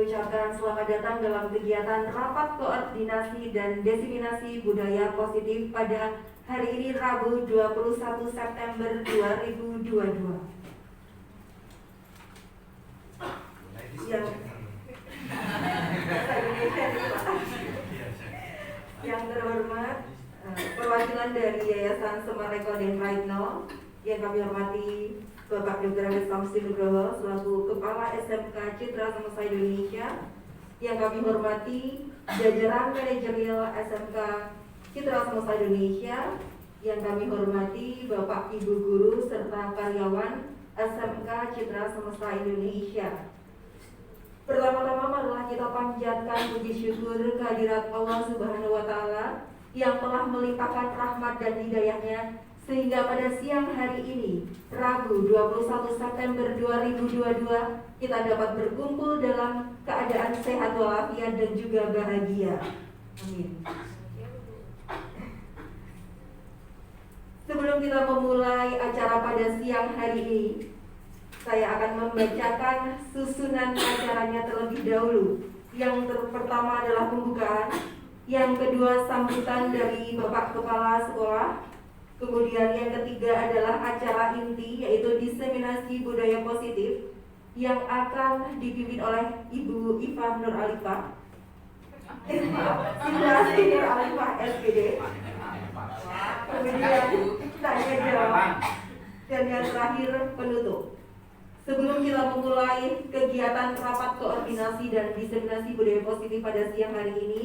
mengucapkan selamat datang dalam kegiatan Rapat Koordinasi dan Diseminasi Budaya Positif pada hari ini Rabu 21 September 2022. Yang terhormat, perwakilan dari Yayasan Semareko dan Raitno, yang kami hormati Bapak Dr. Andes Samsi Nugroho selaku Kepala SMK Citra Semesta Indonesia, yang kami hormati jajaran manajerial SMK Citra Semesta Indonesia, yang kami hormati Bapak Ibu Guru serta karyawan SMK Citra Semesta Indonesia. Pertama-tama marilah kita panjatkan puji syukur kehadirat Allah Subhanahu wa Ta'ala yang telah melimpahkan rahmat dan hidayahnya sehingga pada siang hari ini, Rabu 21 September 2022, kita dapat berkumpul dalam keadaan sehat walafiat dan juga bahagia. Amin. Sebelum kita memulai acara pada siang hari ini, saya akan membacakan susunan acaranya terlebih dahulu. Yang pertama adalah pembukaan, yang kedua sambutan dari Bapak Kepala Sekolah, kemudian yang ketiga adalah acara inti yaitu diseminasi budaya positif yang akan dipimpin oleh Ibu Iva Nur Alifah, Ibu Nur Alifah SPD. Kemudian tanya jawab dan yang terakhir penutup. Sebelum kita memulai kegiatan rapat koordinasi dan diseminasi budaya positif pada siang hari ini,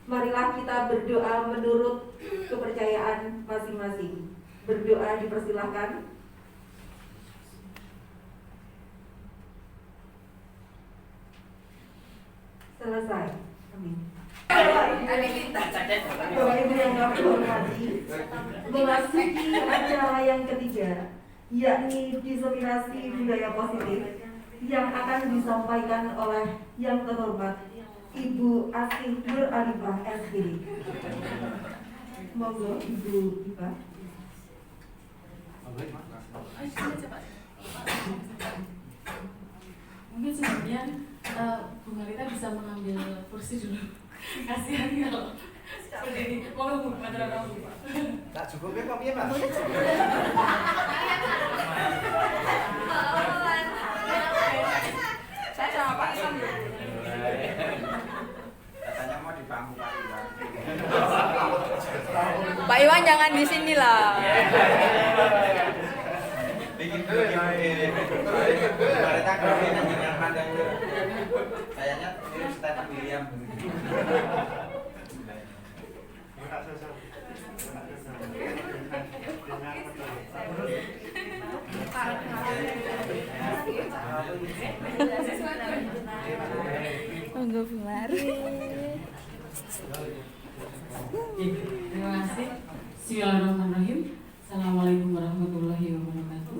marilah kita berdoa menurut kepercayaan masing-masing. Berdoa dipersilahkan. Selesai. Amin. Bapak Ibu yang kami hormati, memasuki acara yang ketiga, yakni diseminasi budaya positif yang akan disampaikan oleh yang terhormat Ibu Asih Nur Alifah SPD. Monggo Ibu Iva. Mungkin sebelumnya Bu Marita bisa mengambil kursi dulu. Kasihan kalau seperti ini. Monggo Bu, matur nuwun. Tak cukup ya Pak piye Pak? Saya sama Pak Iwan. Katanya mau di pangku Pak Iwan. Pak Iwan jangan di sini lah. Bikin mereka kalau nanti nyaman dan kayaknya ini Stephen William. Monggo Bu Mar. Terima kasih. Bismillahirrahmanirrahim. Assalamualaikum warahmatullahi wabarakatuh.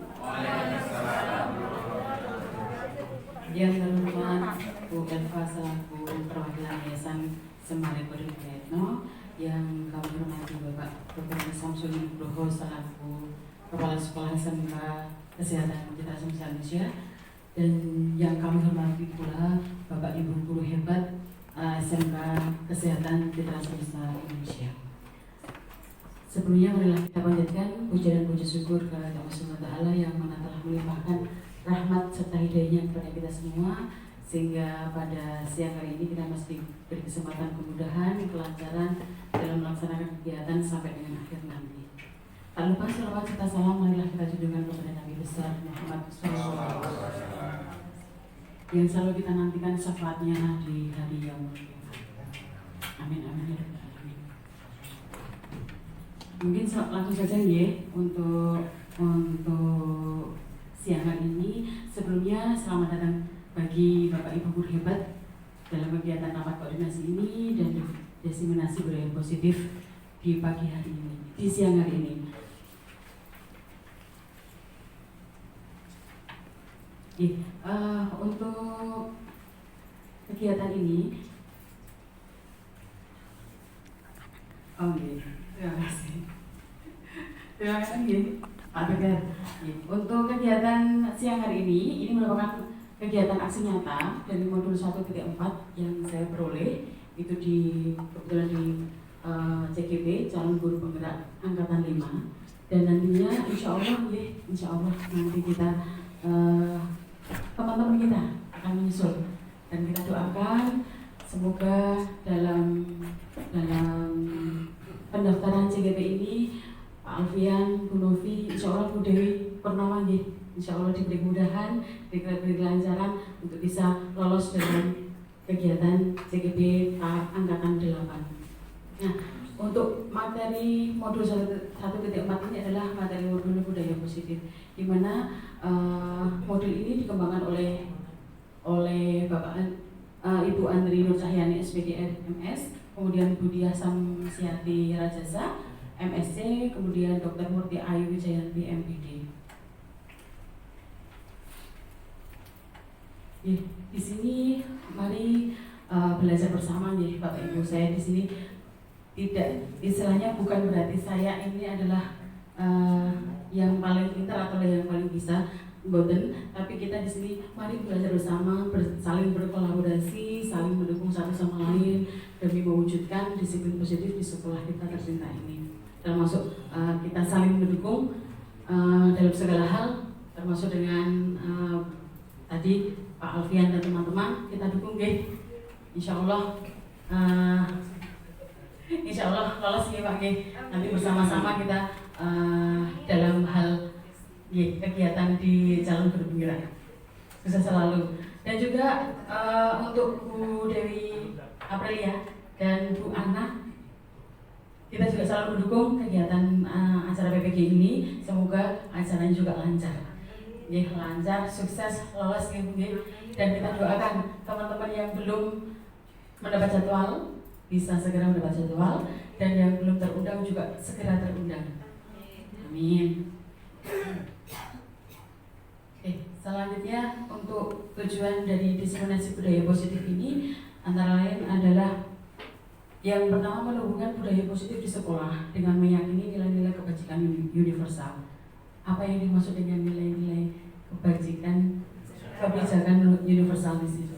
Yang terhormat Bu Elva selaku perwakilan Yayasan Semareko dan Raitno, yang kami hormati Bapak Dr. Samsul Nugroho selaku Kepala Sekolah SMK Kesehatan Citra Semesta Indonesia, dan yang kami hormati pula Bapak Ibu Guru hebat SMK Kesehatan Citra Semesta Indonesia. Sebelumnya marilah kita panjatkan puja dan puji syukur kepada Allah Subhanahu wa Ta'ala yang mana telah melimpahkan rahmat serta hidayahnya kepada kita semua, sehingga pada siang hari ini kita mesti beri kesempatan kemudahan, kelancaran dalam melaksanakan kegiatan sampai dengan akhir nanti. Tak lupa salawat serta salam marilah kita junjungkan kepada Nabi besar Muhammad SAW yang selalu kita nantikan syafaatnya di hari yaumul qiyamah. Amin amin ya rabbal alamin. Mungkin langsung saja ya untuk siang hari ini. Sebelumnya selamat datang bagi Bapak Ibu Guru hebat dalam kegiatan rapat koordinasi ini dan diseminasi budaya positif di pagi hari ini, di siang hari ini. Untuk kegiatan ini, terima kasih. Terima kasih Pak Tegar. Untuk kegiatan siang hari ini merupakan kegiatan aksi nyata dari modul 1.4 yang saya peroleh itu kebetulan di CGP, calon guru penggerak angkatan 5, dan nantinya insya Allah nanti kita teman-teman kita akan menyusul, dan kita doakan semoga dalam pendaftaran CGP ini Pak Alfian, Bu Novi, insya Allah Bu Dewi Purnama insya Allah diberi kemudahan, diberi kelancaran untuk bisa lolos dengan kegiatan CGP angkatan 8. Nah, untuk materi modul 1.4 ini adalah materi modul budaya positif, di mana modul ini dikembangkan oleh Bapak Ibu Andri Nur Cahyani SPDR MS, kemudian Budiah Samsiati Rajasa MSc, kemudian Dr. Murti Ayu Wijayanti MPD. Di sini mari belajar bersama nih Bapak Ibu. Saya di sini tidak, istilahnya bukan berarti saya ini adalah yang paling pintar atau yang paling bisa, boten, tapi kita di sini mari belajar bersama, saling berkolaborasi, saling mendukung satu sama lain demi mewujudkan disiplin positif di sekolah kita tercinta ini. Termasuk kita saling mendukung dalam segala hal, termasuk dengan tadi Pak Alfian dan teman-teman kita dukung insya Allah lolos ya Pak nanti bersama-sama kita dalam hal kegiatan di calon guru penggerak, sukses selalu. Dan juga untuk Bu Dewi Aprilia dan Bu Ana, kita juga selalu mendukung kegiatan acara PPG ini. Semoga acaranya juga lancar, lancar, sukses, lolos dan kita doakan teman-teman yang belum mendapat jadwal bisa segera mendapat jadwal, dan yang belum terundang juga segera terundang. Amin. Selanjutnya untuk tujuan dari diseminasi budaya positif ini antara lain adalah yang pertama, menumbuhkan budaya positif di sekolah dengan meyakini nilai-nilai kebajikan universal. Apa yang dimaksud dengan nilai-nilai kebajikan universal di situ?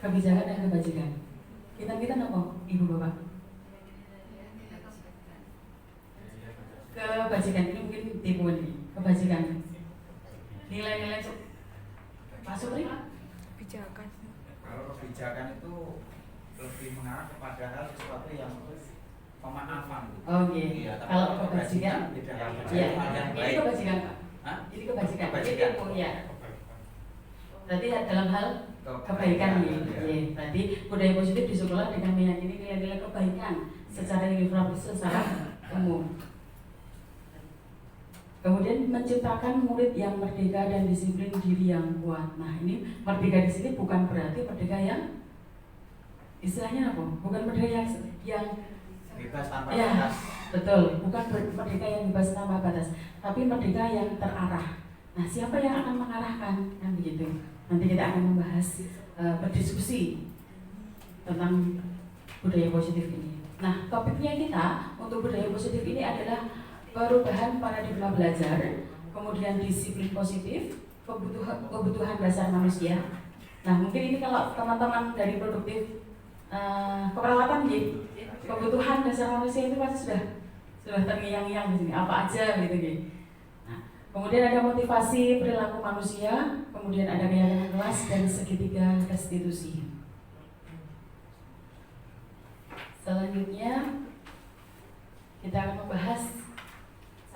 Kebijakan dan kebajikan. Kita apa, Ibu Bapak? Kebajikan ini mungkin tipe ini. Kebajikan. Nilai-nilai Pak Supri? Kebijakan. Kalau kebijakan itu lebih mengarah kepada hal sesuatu yang pemaafan. Oh iya. Kalau kebajikan? Iya. Ini kebajikan Pak. Hah? Ini kebajikan. Kebajikan. Iya. Berarti dalam hal kebaikan berarti budaya positif di sekolah dengan meyakini nilai-nilai kebaikan secara universal, secara umum. Kemudian menciptakan murid yang merdeka dan disiplin diri yang kuat. Nah, ini merdeka di sini bukan berarti merdeka yang istilahnya apa? Bukan merdeka yang bebas tanpa ya, batas. betul, bukan merdeka yang bebas tanpa batas, tapi merdeka yang terarah. Nah, siapa yang akan mengarahkan? Kan begitu. Nanti kita akan membahas, berdiskusi tentang budaya positif ini. Nah, topiknya kita untuk budaya positif ini adalah perubahan paradigma belajar, kemudian disiplin positif, kebutuhan dasar manusia. Nah, mungkin ini kalau teman-teman dari produktif keperawatan kebutuhan dasar manusia itu pasti sudah terngiang-ngiang di sini. Apa aja gitu. Nah, kemudian ada motivasi perilaku manusia, kemudian ada keyakinan kelas dan segitiga restitusi. Selanjutnya kita akan membahas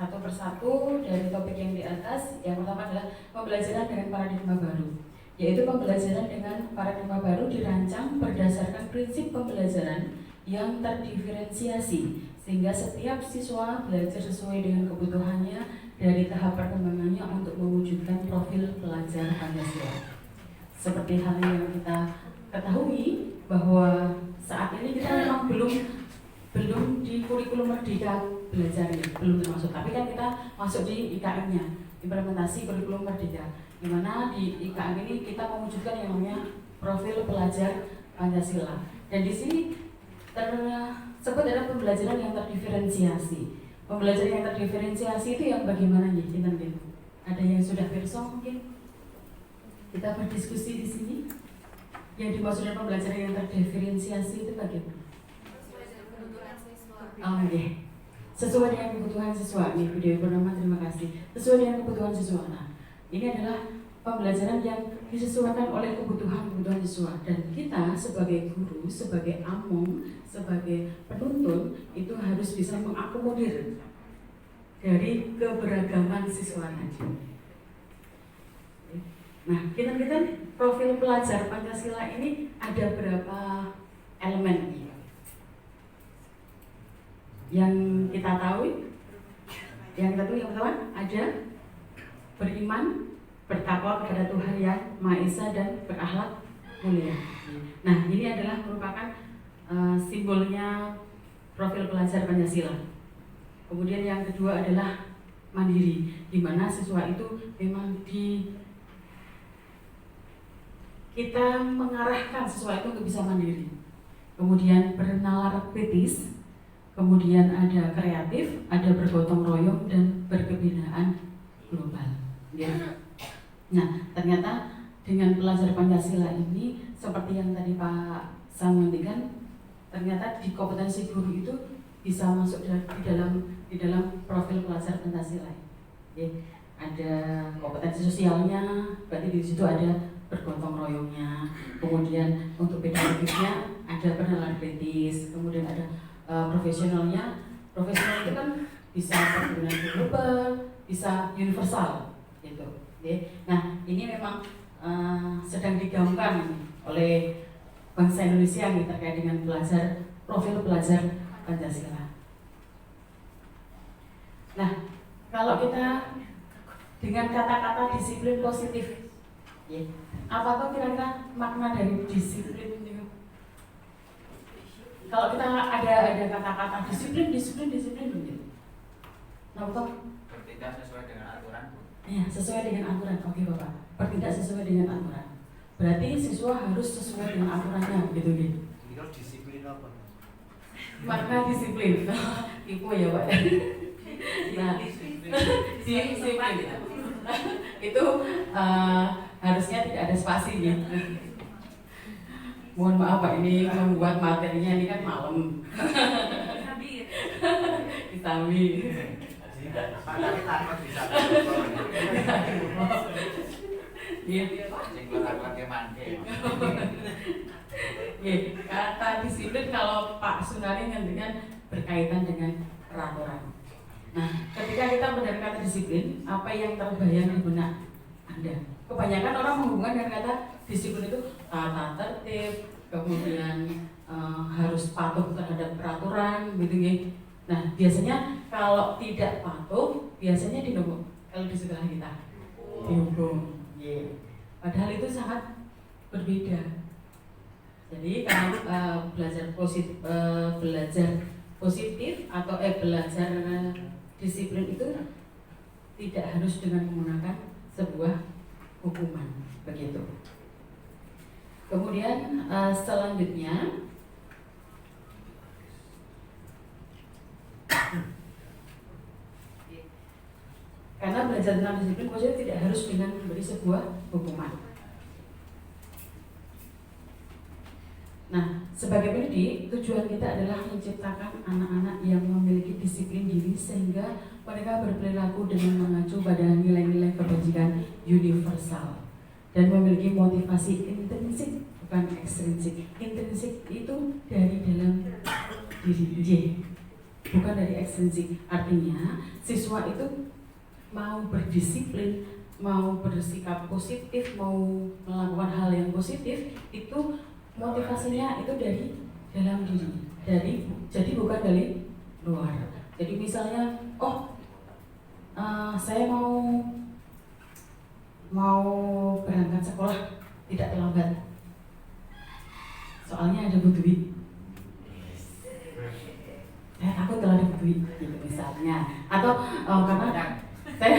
satu persatu dari topik yang di atas. Yang pertama adalah pembelajaran dengan paradigma baru, yaitu pembelajaran dengan paradigma baru dirancang berdasarkan prinsip pembelajaran yang terdiferensiasi sehingga setiap siswa belajar sesuai dengan kebutuhannya dari tahap perkembangannya untuk mewujudkan profil pelajar Pancasila. Seperti hal yang kita ketahui bahwa saat ini kita memang belum di kurikulum merdeka belajar belum termasuk, tapi kan kita masuk di IKM-nya, implementasi kurikulum merdeka, di mana di IKM ini kita mewujudkan yang namanya profil pelajar Pancasila. Dan di sini tersebut ada pembelajaran yang terdiferensiasi. Pembelajaran yang terdiferensiasi itu yang bagaimana nih? Ada yang sudah pirsa mungkin? kita berdiskusi di sini. Yang dimaksud dengan pembelajaran yang terdiferensiasi itu bagaimana? Oh iya, sesuai dengan kebutuhan siswa. Nih, Bu Dewi Purnama, terima kasih. Sesuai dengan kebutuhan siswa. Nah, ini adalah pembelajaran yang disesuaikan oleh kebutuhan siswa. Dan kita sebagai guru, sebagai among, sebagai penuntun itu harus bisa mengakomodir dari keberagaman siswa tadi. Nah, kita profil pelajar Pancasila ini ada berapa elemen yang kita tahu? Yang pertama ada beriman, bertakwa kepada Tuhan Yang Maha Esa dan berakhlak mulia. Nah, ini adalah merupakan simbolnya profil pelajar Pancasila. Kemudian yang kedua adalah mandiri, di mana siswa itu memang kita mengarahkan siswa itu untuk bisa mandiri. Kemudian bernalar kritis, kemudian ada kreatif, ada bergotong royong dan berkebinaan global. Ya. Nah, ternyata dengan pelajar Pancasila ini seperti yang tadi Pak sampaikan, ternyata di kompetensi guru itu bisa masuk di dalam profil pelajar Pancasila. Ya. Ada kompetensi sosialnya, berarti di situ ada bergotong royongnya, kemudian untuk pedagogiknya ada bernalar kritis, kemudian ada profesionalnya. Profesional itu kan bisa perkebunan global, bisa universal, gitu. Nah, ini memang sedang digaungkan oleh bangsa Indonesia nih terkait dengan profil pelajar Pancasila. Nah, kalau kita dengan kata-kata disiplin positif, ya, apa tuh kira-kira makna dari disiplin itu? Kalau kita ada kata-kata disiplin gitu. Nah, betul? Bertindak sesuai dengan aturan. Ya, sesuai dengan aturan. Oke, Bapak. Bertindak sesuai dengan aturan. Berarti siswa harus sesuai dengan aturannya, gitu. Ini disiplin apa? Makna disiplin. Ibu ya, Pak. Nah, disiplin itu harusnya tidak ada spasinya. Mohon maaf Pak, ini membuat materinya ini kan malam. Ditami. Tapi tanpa bisa. Iya. Kata disiplin kalau Pak Sunari dengan berkaitan dengan peraturan. Nah, ketika kita mendengar kata disiplin, apa yang terbayang di benak Anda? Kebanyakan orang menghubungkan dengan kata disiplin itu tata tertib, kemudian harus patuh terhadap peraturan, gitu ya. Nah, biasanya kalau tidak patuh, biasanya dihukum. Kalau di sekolah kita dihukum. Padahal itu sangat berbeda. Jadi kalau belajar positif atau belajar disiplin itu tidak harus dengan menggunakan sebuah hukuman, begitu. Kemudian selanjutnya karena belajar tentang disiplin maksudnya tidak harus dengan memberi sebuah hukuman. Nah, sebagai pendidik, tujuan kita adalah menciptakan anak-anak yang memiliki disiplin diri sehingga mereka berperilaku dengan mengacu pada nilai-nilai kebajikan universal dan memiliki motivasi intrinsik, bukan ekstrinsik. Intrinsik itu dari dalam diri, bukan dari ekstrinsik. Artinya, siswa itu mau berdisiplin, mau bersikap positif, mau melakukan hal yang positif, itu motivasinya itu dari dalam diri, jadi bukan dari luar. Jadi misalnya, saya mau berangkat sekolah tidak terlambat, soalnya ada duit. Saya takut kalau ada duit, gitu misalnya. Atau karena saya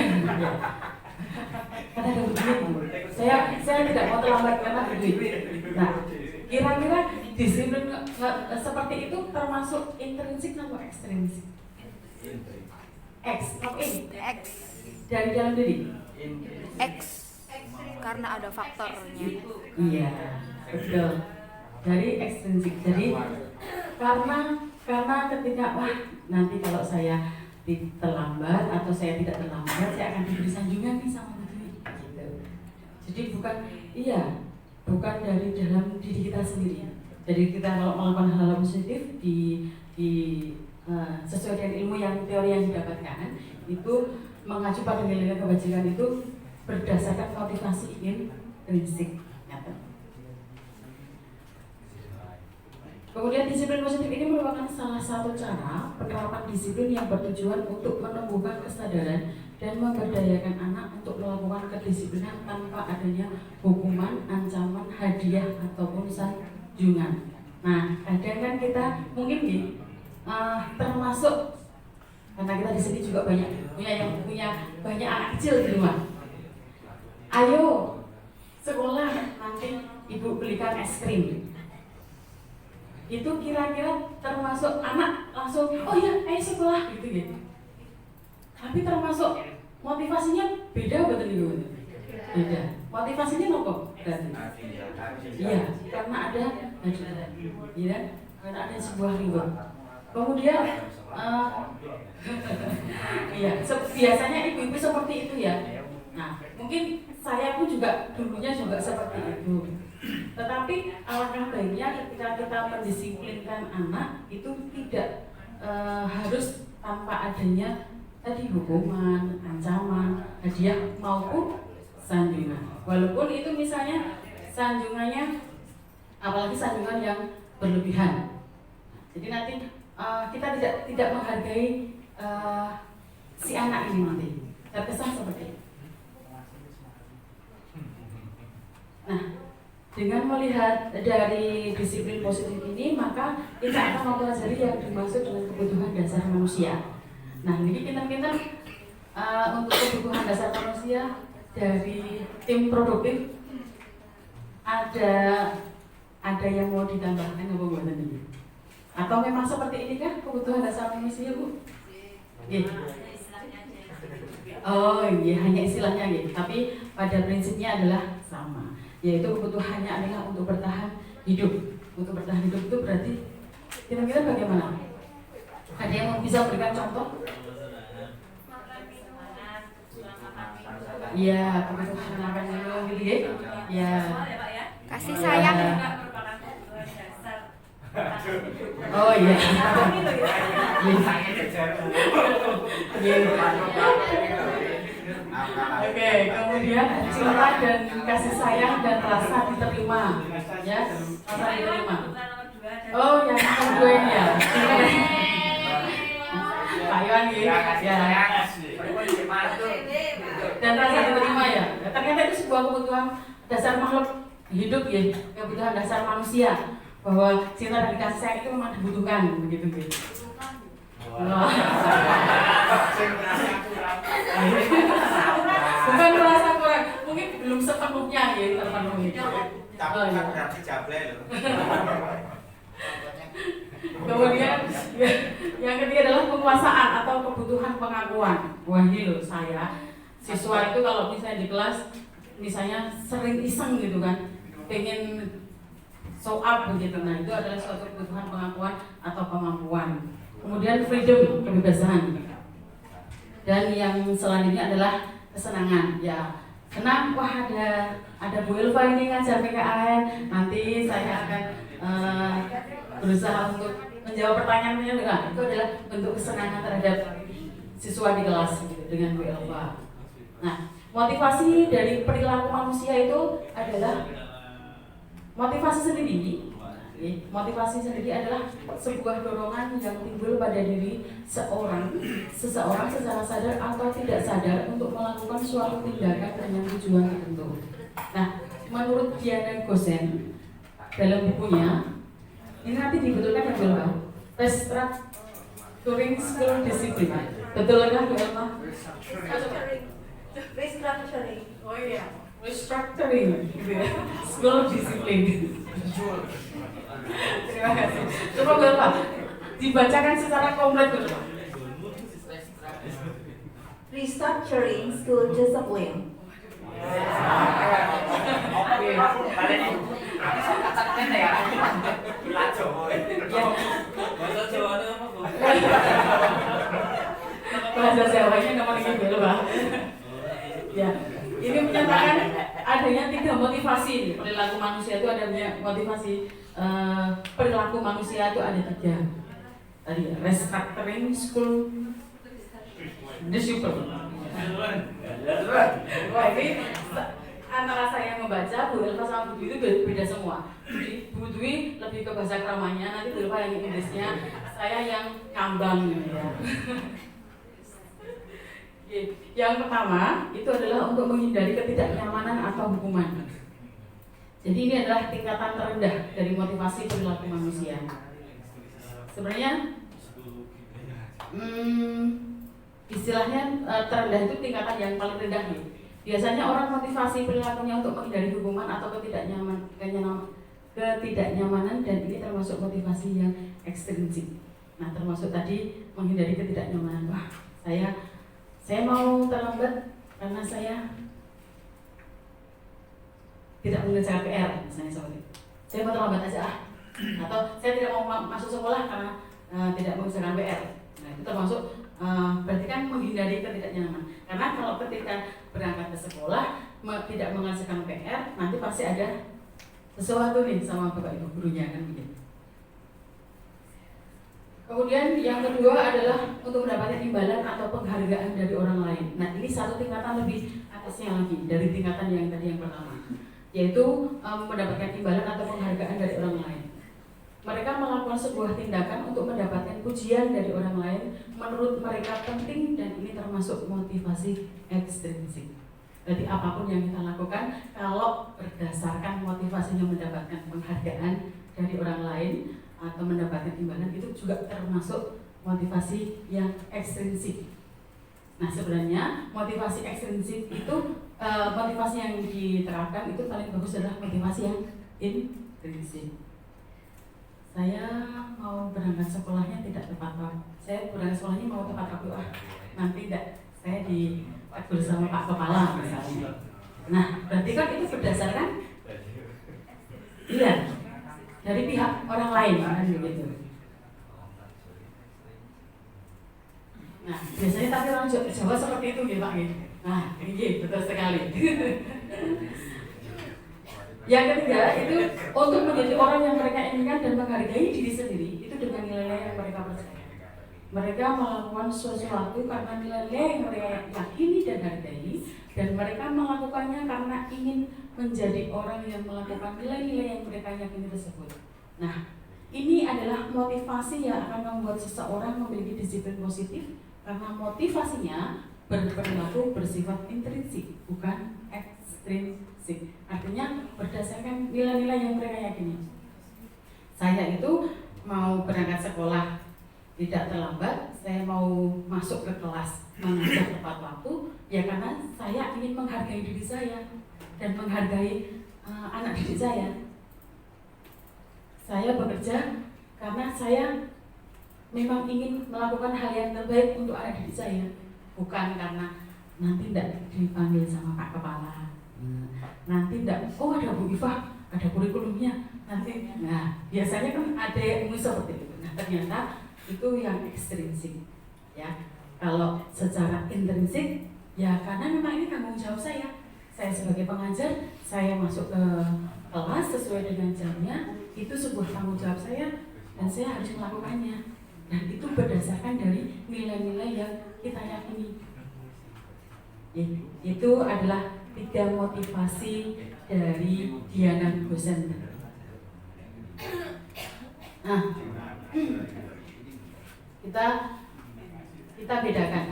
karena ada duit, saya tidak mau terlambat karena ada duit. Nah, kira-kira disiplin seperti itu termasuk intrinsik atau ekstrinsik? X, dari dalam diri. X. Karena ada faktornya. Iya, betul. Dari ekstrinsik. Jadi karena ketika wah nanti kalau saya terlambat atau saya tidak terlambat, saya akan diberi sanjungan nih sama Budi. Gitu. Jadi bukan dari dalam diri kita sendiri. Jadi kita kalau melakukan hal-hal positif sesuai dengan ilmu yang teori yang didapatkan itu mengacu pada nilai kebajikan itu berdasarkan motivasi intrinsik. Kemudian disiplin positif ini merupakan salah satu cara penerapan disiplin yang bertujuan untuk menumbuhkan kesadaran dan memberdayakan anak untuk melakukan kedisiplinan tanpa adanya hukuman, ancaman, hadiah ataupun sanjungan. Nah, kadang kan kita mungkin termasuk karena kita di sini juga punya banyak anak kecil di rumah. Ayo sekolah, nanti ibu belikan es krim. Itu kira-kira termasuk anak langsung oh ya ayo sekolah gitu. Tapi termasuk motivasinya beda betul ibu. Beda. Motivasinya apa? Iya, karena ada ya, karena ada sebuah reward. Kemudian iya, biasanya ibu-ibu seperti itu ya. Nah, mungkin saya pun juga dulunya juga seperti itu. Tetapi alangkah baiknya ketika kita mendisiplinkan anak itu tidak harus tanpa adanya tadi hukuman, ancaman, hadiah maupun sanjungan. Walaupun itu misalnya sanjungannya apalagi sanjungan yang berlebihan. Jadi nanti kita tidak menghargai si anak ini nanti. Terkesan seperti itu. Nah, dengan melihat dari disiplin positif ini, maka kita akan mempelajari yang dimaksud dengan kebutuhan dasar manusia. Nah, ini pinter-pinter untuk kebutuhan dasar manusia dari tim produktif ada yang mau ditambahkan apa buatan ini? Atau memang seperti ini kan kebutuhan dasar manusia, Bu? Iya. Oh iya, hanya istilahnya gitu. Tapi pada prinsipnya adalah sama. Yaitu kebutuhannya adalah untuk bertahan hidup. Untuk bertahan hidup itu berarti kira-kira bagaimana? Ada yang bisa berikan contoh? Iya, kebutuhan makan minum gitu ya. Ya. Kasih sayang. Oh iya. Oke, kemudian cinta dan kasih sayang dan rasa diterima, ya, rasa diterima. Oh, yang kedua ini ya. Pak Iwan ya. Dan rasa diterima ya. Ternyata itu sebuah kebutuhan dasar makhluk hidup ya, kebutuhan dasar manusia. Bahwa cinta dan kasih sayang itu memang dibutuhkan begitu. Bukan merasa kurang, mungkin belum sepenuhnya ya terpenuhi. Tapi bukan berarti jablay loh. Kemudian yang ketiga adalah penguasaan atau kebutuhan pengakuan. Wah ini loh saya siswa itu kalau misalnya di kelas misalnya sering iseng gitu kan, pengen show up begitu. Nah itu adalah suatu kebutuhan pengakuan atau kemampuan. Kemudian freedom, kebebasan. Dan yang selanjutnya adalah kesenangan. Ya, senang. Wah ada Bu Elva ini ngajar PKN. Nanti saya akan berusaha untuk menjawab pertanyaannya juga. Itu adalah bentuk kesenangan terhadap siswa di kelas gitu, dengan Bu Elva. Nah, motivasi dari perilaku manusia itu adalah motivasi sendiri. Motivasi sendiri adalah sebuah dorongan yang timbul pada diri seseorang secara sadar atau tidak sadar untuk melakukan suatu tindakan dengan tujuan tertentu. Nah, menurut Diana Gosen dalam bukunya, ini nanti dibetulkan ya Bu, Restructuring School Discipline. Betul kan Bu Elma? Restructuring. Oh iya, restructuring gitu ya. School Discipline. Terima kasih. Coba Bapak dibacakan secara komplit dulu. Restructuring School Discipline. Oke. Kata-kata ya. Gila Jawa. Bahasa Jawanya apa, Bu? Bahasa Jawanya nomor ini dulu, Pak. Ya, ini menyatakan adanya 3 motivasi perilaku manusia itu adanya motivasi perilaku manusia itu ada 3 tadi restructuring school disciple. Wah, ini antara saya membaca Bu Elva sama Bu Dwi itu beda semua. Bu Dwi lebih ke bahasa keramanya, nanti Bu Elva yang Inggrisnya, saya yang ngambang ya. Yang pertama itu adalah untuk menghindari ketidaknyamanan atau hukuman. Jadi ini adalah tingkatan terendah dari motivasi perilaku manusia. Sebenarnya istilahnya terendah itu tingkatan yang paling rendah nih. Biasanya orang motivasi perilakunya untuk menghindari hukuman atau ketidaknyamanan dan ini termasuk motivasi yang ekstrinsik. Nah, termasuk tadi menghindari ketidaknyamanan. Wah, saya mau terlambat karena saya tidak mengerjakan PR misalnya seperti itu. Saya mau terlambat aja atau saya tidak mau masuk sekolah karena tidak mengerjakan PR. Nah, itu termasuk berarti kan menghindari ketidaknyamanan. Karena kalau ketika berangkat ke sekolah tidak mengerjakan PR, nanti pasti ada sesuatu nih sama bapak ibu gurunya kan begitu. Kemudian yang kedua adalah untuk mendapatkan imbalan atau penghargaan dari orang lain. Nah, ini satu tingkatan lebih atasnya lagi dari tingkatan yang tadi yang pertama, yaitu mendapatkan imbalan atau penghargaan dari orang lain. Mereka melakukan sebuah tindakan untuk mendapatkan pujian dari orang lain menurut mereka penting dan ini termasuk motivasi ekstrinsik. Jadi apapun yang kita lakukan kalau berdasarkan motivasinya mendapatkan penghargaan dari orang lain atau mendapatkan imbalan itu juga termasuk motivasi yang ekstrinsik. Nah, sebenarnya motivasi ekstrinsik itu motivasi yang diterapkan itu paling bagus adalah motivasi yang intrinsik. Saya mau berangkat sekolahnya tidak tepat waktu. Saya berangkat sekolahnya mau tepat waktu. Nanti tidak, saya ditegur sama Pak Kepala misalnya. Nah, berarti kan itu berdasarkan iya dari pihak orang lain kan begitu. Nah, biasanya tapi orang Jawa seperti itu ya Pak. Nah, ini betul sekali. Yang ketiga itu untuk menjadi orang yang mereka inginkan dan menghargai diri sendiri itu dengan nilai-nilai yang mereka percaya. Mereka melakukan sesuatu karena nilai-nilai yang mereka yakini dan hargai dan mereka melakukannya karena ingin menjadi orang yang melakukan nilai-nilai yang mereka yakini tersebut. Nah, ini adalah motivasi yang akan membuat seseorang memiliki disiplin positif karena motivasinya berperilaku bersifat intrinsik, bukan ekstrinsik. Artinya berdasarkan nilai-nilai yang mereka yakini. Saya itu mau berangkat sekolah tidak terlambat, saya mau masuk ke kelas mengajar tepat waktu, ya karena saya ingin menghargai diri saya dan menghargai anak didik saya. Saya bekerja karena saya memang ingin melakukan hal yang terbaik untuk anak didik saya, bukan karena nanti tidak dipanggil sama Pak Kepala, nanti tidak, oh ada Bu Iva, ada kurikulumnya, nanti, nah biasanya kan ada yang seperti itu. Nah ternyata itu yang ekstrinsik, ya. Kalau secara intrinsik, ya karena memang ini tanggung jawab saya. Saya sebagai pengajar, saya masuk ke kelas sesuai dengan jamnya, itu sebuah tanggung jawab saya dan saya harus melakukannya. Dan itu berdasarkan dari nilai-nilai yang kita yakini. Itu adalah 3 motivasi dari Diana Gosen. Nah, kita bedakan.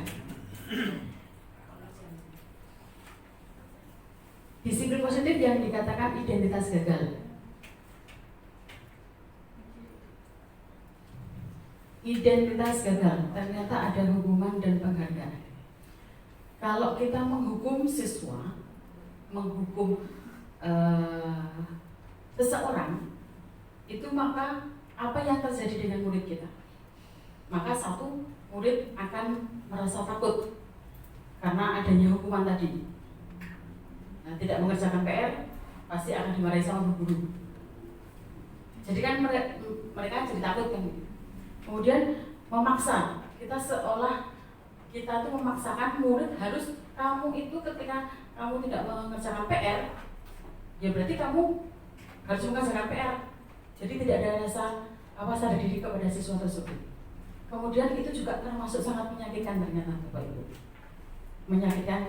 Disiplin positif yang dikatakan identitas gagal. Identitas gagal ternyata ada hukuman dan penghargaan. Kalau kita menghukum siswa, menghukum seseorang, itu maka apa yang terjadi dengan murid kita? Maka satu, murid akan merasa takut karena adanya hukuman tadi. tidak mengerjakan PR pasti akan dimarahi sama guru. Jadi kan mereka jadi takut kan. Kemudian memaksa, kita seolah kita tuh memaksakan murid harus kamu itu ketika kamu tidak mengerjakan PR, ya berarti kamu harus mengerjakan PR. Jadi tidak ada rasa sadar diri kepada siswa tersebut. Kemudian itu juga termasuk sangat menyakitkan ternyata Bapak Ibu. Menyakitkan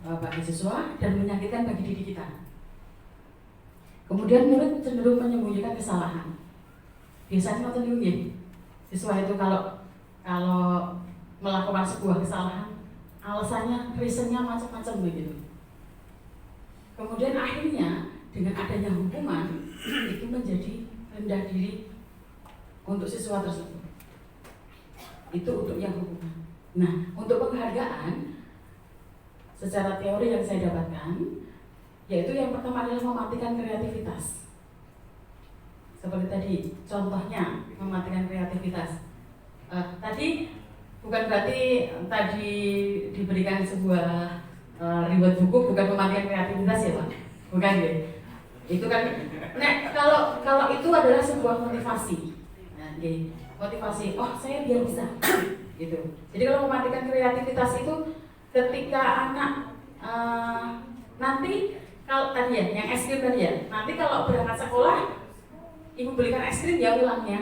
bagi siswa dan menyakitkan bagi diri kita. Kemudian murid cenderung menyembunyikan kesalahan. Biasanya nonton dulu siswa itu kalau melakukan sebuah kesalahan, alasannya, reasonnya macam-macam begitu. Kemudian akhirnya dengan adanya hukuman itu menjadi rendah diri untuk siswa tersebut. Itu untuk yang hukuman. Nah, untuk penghargaan secara teori yang saya dapatkan, yaitu yang pertama adalah mematikan kreativitas. Seperti tadi, contohnya mematikan kreativitas. Tadi bukan berarti tadi diberikan sebuah riwayat buku bukan mematikan kreativitas ya Pak? Bukan ya? Itu kan, kalau itu adalah sebuah motivasi. Nah, motivasi, saya biar bisa. Gitu. Jadi kalau mematikan kreativitas itu ketika anak nanti kalau tadi ya, yang es krim tadi ya, nanti kalau berangkat sekolah, ibu belikan es krim ya pulangnya.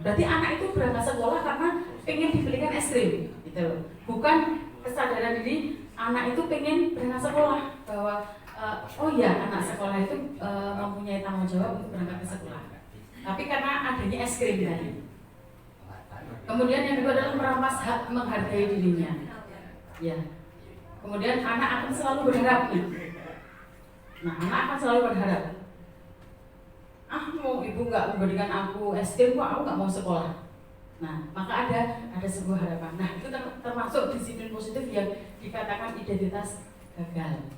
Berarti anak itu berangkat sekolah karena pengen dibelikan es krim, gitu. Bukan kesadaran diri anak itu pengen berangkat sekolah bahwa anak sekolah itu mempunyai tanggung jawab untuk berangkat ke sekolah. Tapi karena adanya es krim tadi. Kemudian yang kedua adalah merampas hak menghargai dirinya. Ya. Kemudian anak akan selalu berharap nih. Nah, anak akan selalu berharap. Mau ibu nggak memberikan aku es krim, kok aku nggak mau sekolah. Nah, maka ada sebuah harapan. Nah, itu termasuk disiplin positif yang dikatakan identitas gagal.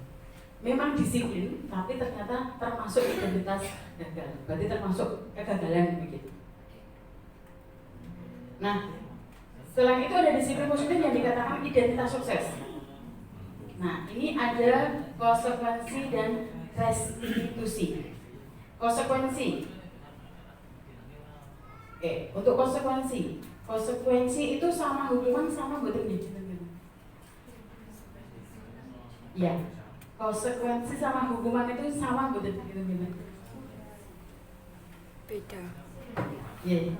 Memang disiplin, tapi ternyata termasuk identitas gagal. Berarti termasuk kegagalan begitu. Nah, selain itu ada disiplin positif yang dikatakan identitas sukses. Nah, ini ada konsekuensi dan restitusi. Konsekuensi. Oke, untuk konsekuensi itu sama hukuman sama betul nih. Ya, konsekuensi sama hukuman itu sama betul gitu. Beda. Iya.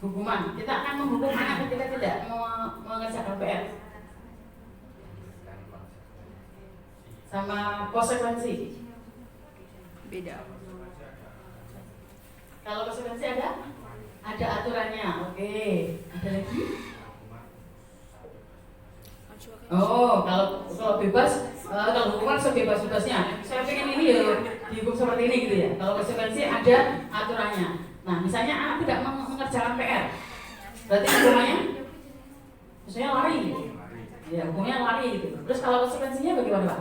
Hukuman, kita akan menghukum anak ketika tidak mengerjakan PR. Sama konsekuensi. Beda. Kalau konsekuensi ada aturannya. Oke, ada lagi? Kalau bebas, kalau hukuman sebebas-bebasnya. Saya pengen ini ya dihukum seperti ini gitu ya. Kalau konsekuensi ada aturannya. Nah, misalnya anak tidak mengerjakan PR, berarti hukumannya, misalnya lari gitu. Ya, hukumnya lari gitu. Terus kalau konsekuensinya bagaimana Pak?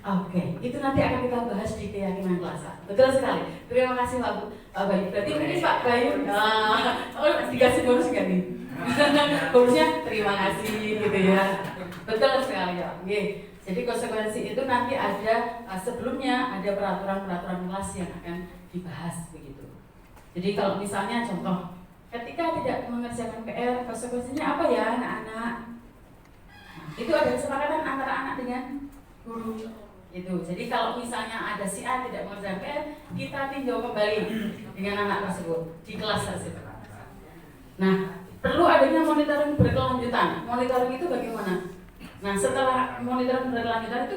Oke, itu nanti akan kita bahas di keyakinan kelas. Betul sekali. Terima kasih Pak Bayu. Berarti mungkin Pak Bayu dikasih bonus nggak nih? Bonusnya terima kasih gitu ya. Betul sekali ya. Oke. Jadi konsekuensi itu nanti ada sebelumnya ada peraturan kelas yang akan dibahas begitu. Jadi kalau misalnya contoh, ketika tidak mengerjakan PR, konsekuensinya apa ya anak-anak? Nah, itu ada kesepakatan antara anak dengan guru. Itu. Jadi kalau misalnya ada si A tidak mengerjakan PR, kita tinjau kembali dengan anak tersebut di kelas tersebut. Nah, perlu adanya monitoring berkelanjutan. Monitoring itu bagaimana? Nah, setelah monitoring berkelanjutan itu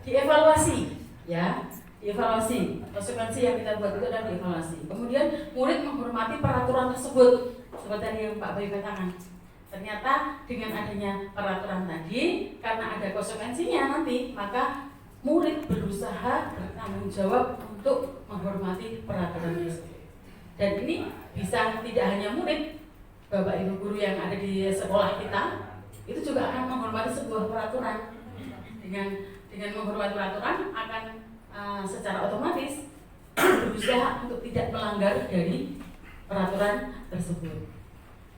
dievaluasi, ya, dievaluasi. Konsekuensi yang kita buat itu adalah dievaluasi. Kemudian murid menghormati peraturan tersebut, seperti yang Pak Bayu katakan. Ternyata dengan adanya peraturan tadi, karena ada konsekuensinya nanti, maka murid berusaha bertanggung jawab untuk menghormati peraturan tersebut. Dan ini bisa tidak hanya murid, Bapak Ibu guru yang ada di sekolah kita, itu juga akan menghormati sebuah peraturan. Dengan menghormati peraturan akan secara otomatis berusaha untuk tidak melanggar dari peraturan tersebut.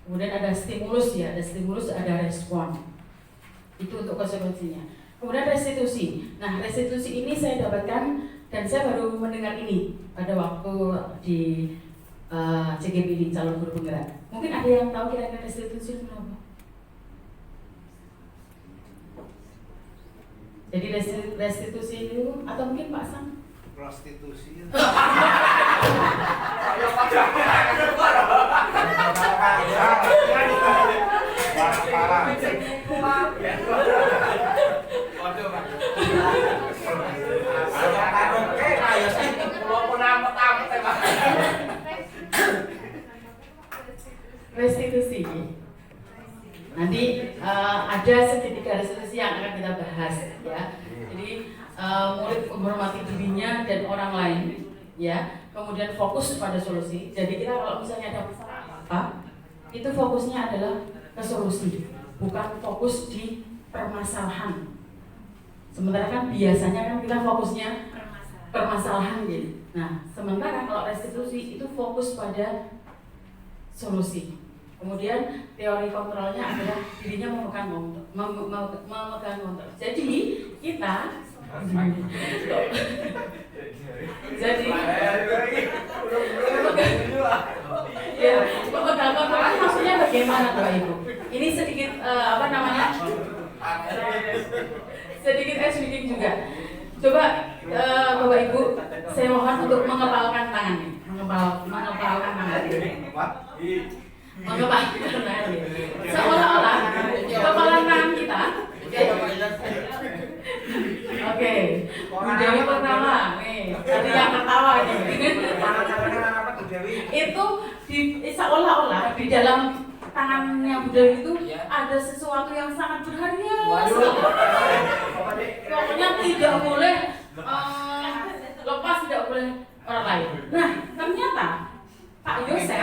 Kemudian ada stimulus ya, ada respon. Itu untuk konsekuensinya. Kemudian restitusi. Nah, restitusi ini saya dapatkan dan saya baru mendengar ini pada waktu di CGP, calon guru penggerak. Mungkin ada yang tahu kira-kira restitusi itu apa? Jadi restitusi itu, atau mungkin Pak Sam? Prostitusi. Restitusi. Nanti ada segitiga restitusi yang akan kita bahas ya. Jadi murid menghormati dirinya dan orang lain ya. Kemudian fokus pada solusi. Jadi kita kalau misalnya ada masalah apa, itu fokusnya adalah ke solusi, bukan fokus di permasalahan. Sementara kan biasanya kan kita fokusnya permasalahan gitu. Nah, sementara kalau restitusi itu fokus pada solusi. Kemudian teori kontrolnya adalah dirinya memegang kontrol. Jadi kita jadi ya, memegang kontrol maksudnya bagaimana Bapak Ibu? Ini sedikit sedikit speaking juga. Coba Bapak Ibu, saya mohon untuk mengepalkan tangannya, mengepalkan tangan. Seolah-olah kepalan tangan kita. Oke. Dewi pertama, nih. Tadi yang ketawa ini. Itu seolah-olah di dalam tangannya Bu Dewi itu ada sesuatu yang sangat berharga. Pokoknya tidak boleh lepas, tidak boleh orang lain. Nah, ternyata Pak Yosef,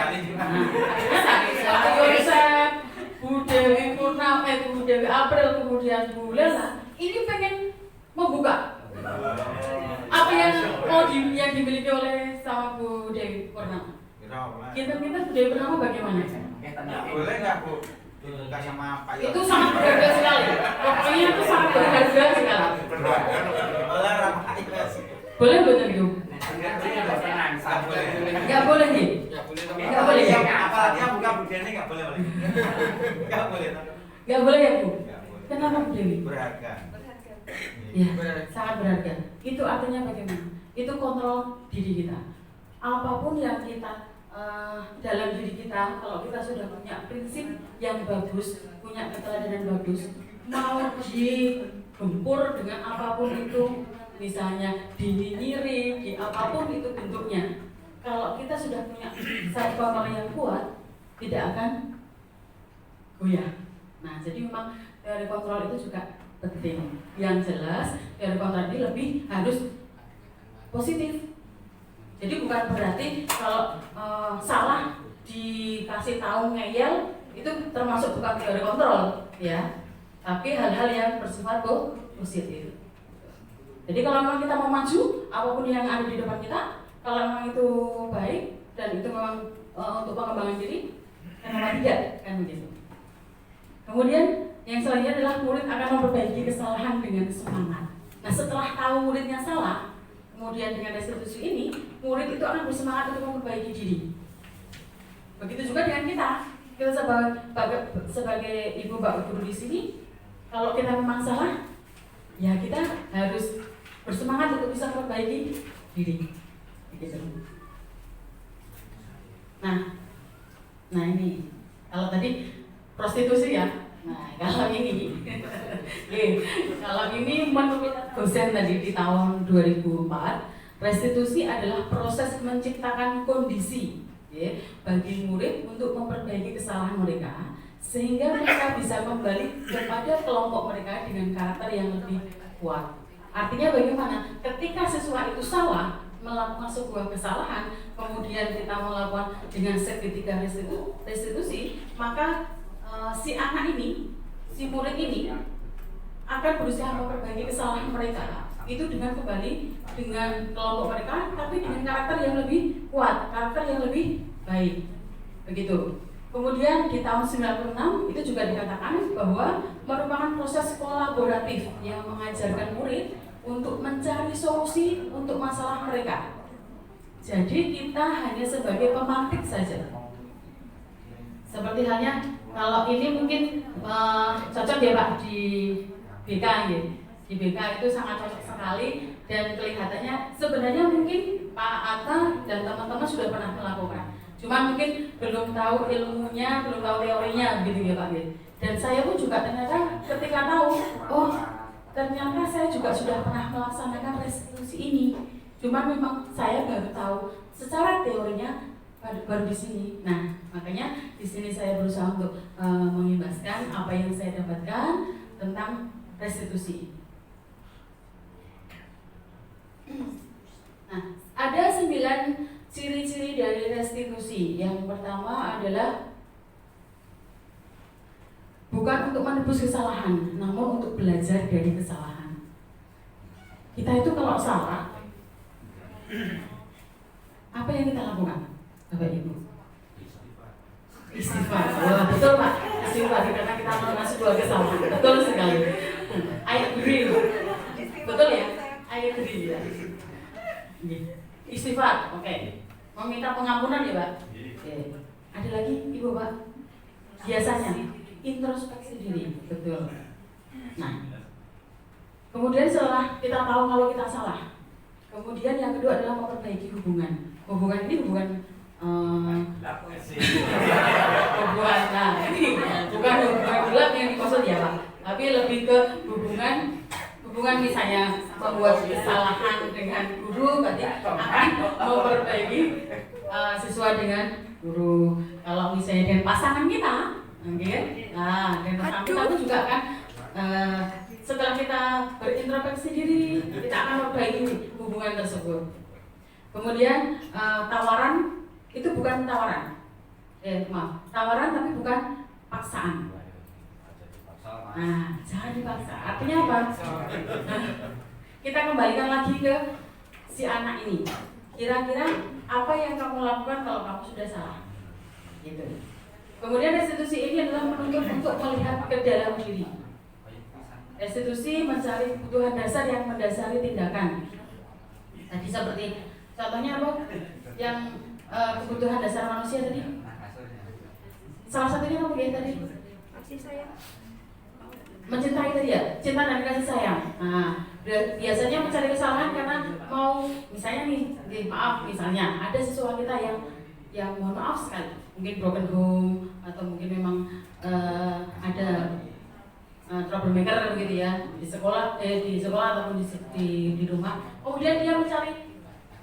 Bu Dewi Purnama, Bu Dewi April, kemudian Bu Lela, ini pengen membuka apa yang mau yang dimiliki oleh sama Bu Dewi Purnama. Kita Bu Dewi Purnama bagaimana? Boleh nggak Bu? Dibuka sama Pak Yosef? Itu sangat berharga sekali. Pokoknya itu sangat berharga sekali. Boleh betul itu? Nggak boleh nih. Nggak boleh ya. Apalagi yang buka Bu Dewi nggak boleh. Nggak boleh. Nggak boleh ya Bu? Kenapa Bu Dewi? Berharga. Ya, sangat berharga. Itu artinya bagaimana? Itu kontrol diri kita. Apapun yang kita dalam diri kita, kalau kita sudah punya prinsip yang bagus, punya keteladanan bagus, mau digempur dengan apapun itu, misalnya dinyinyiri, di apapun itu bentuknya, kalau kita sudah punya self control yang kuat, tidak akan goyah. Nah, jadi memang teori kontrol itu juga penting. Yang jelas, teori kontrol ini lebih harus positif. Jadi bukan berarti kalau salah dikasih tahu ngeyel itu termasuk bukan teori kontrol, ya. Tapi hal-hal yang bersifat positif. Jadi kalau memang kita mau maju, apapun yang ada di depan kita, kalau memang itu baik dan itu memang untuk pengembangan diri, kenapa tidak? Kan begitu. Kemudian yang selanjutnya adalah murid akan memperbaiki kesalahan dengan semangat. Nah, setelah tahu muridnya salah, kemudian dengan restitusi ini, murid itu akan bersemangat untuk memperbaiki diri. Begitu juga dengan kita. Kita sebagai ibu bapak guru di sini, kalau kita memang salah, ya kita harus bersemangat untuk bisa memperbaiki diri. Gitu. Nah ini kalau tadi prostitusi ya. Nah kalau ini, kalau ini menurut dosen tadi di tahun 2004, restitusi adalah proses menciptakan kondisi bagi murid untuk memperbaiki kesalahan mereka sehingga mereka bisa kembali kepada kelompok mereka dengan karakter yang lebih kuat. Artinya bagaimana? Ketika siswa itu salah melakukan sebuah kesalahan, kemudian kita melakukan dengan segitiga restitusi, maka si anak ini, si murid ini akan berusaha memperbaiki kesalahan mereka. Itu dengan kembali dengan kelompok mereka, tapi dengan karakter yang lebih kuat, karakter yang lebih baik. Begitu. Kemudian di tahun 96 itu juga dikatakan bahwa merupakan proses kolaboratif yang mengajarkan murid untuk mencari solusi untuk masalah mereka. Jadi kita hanya sebagai pemantik saja. Seperti halnya kalau ini mungkin cocok ya Pak di BK ya. Di BK itu sangat cocok sekali dan kelihatannya sebenarnya mungkin Pak Atta dan teman-teman sudah pernah melakukan. Cuma mungkin belum tahu ilmunya, belum tahu teorinya gitu ya Pak ya. Dan saya pun juga ternyata ketika tahu, oh ternyata saya juga sudah pernah melaksanakan restitusi ini. Cuma memang saya baru tahu secara teorinya baru di sini. Nah, makanya di sini saya berusaha untuk mengimbaskan apa yang saya dapatkan tentang restitusi. Nah, ada 9 ciri-ciri dari restitusi. Yang pertama adalah bukan untuk menebus kesalahan, namun untuk belajar dari kesalahan. Kita itu kalau salah, apa yang kita lakukan, Bapak Ibu? Istighfar. Wah, betul Pak. Istighfar karena kita melakukan sebuah kesalahan. Betul sekali. I agree. Betul ya? I agree ya. Istighfar. Oke. Meminta pengampunan ya Pak. Oke. Ada lagi Ibu Pak? Biasanya introspeksi diri. Betul. Nah, kemudian setelah kita tahu kalau kita salah, kemudian yang kedua adalah memperbaiki hubungan. Hubungan ini hubungan hubungan, nah ini bukan hubungan gelap yang dimaksud ya Pak, tapi lebih ke hubungan misalnya membuat kesalahan dengan guru, berarti akan memperbaiki siswa dengan guru. Kalau misalnya dengan pasangan kita, okay? Nah dengan pasangan kita itu juga kan setelah kita berintrospeksi diri, kita akan memperbaiki hubungan tersebut. Kemudian tawaran itu bukan tawaran, tawaran tapi bukan paksaan. Nah, jangan dipaksa. Artinya apa? Kita kembalikan lagi ke si anak ini. Kira-kira apa yang kamu lakukan kalau kamu sudah salah? Gitu. Kemudian restitusi ini adalah menuntut untuk melihat ke dalam diri. Restitusi mencari kebutuhan dasar yang mendasari tindakan. Tadi seperti contohnya apa? Yang kebutuhan dasar manusia tadi. Salah satunya apa ya tadi? Kasih sayang. Mencintai tadi ya, cinta dan kasih sayang. Nah, biasanya mencari kesalahan karena mau, misalnya nih, maaf misalnya ada siswa kita yang mohon maaf sekali, mungkin broken home atau mungkin memang ada troublemaker begitu ya di sekolah ataupun di rumah. Kemudian dia mencari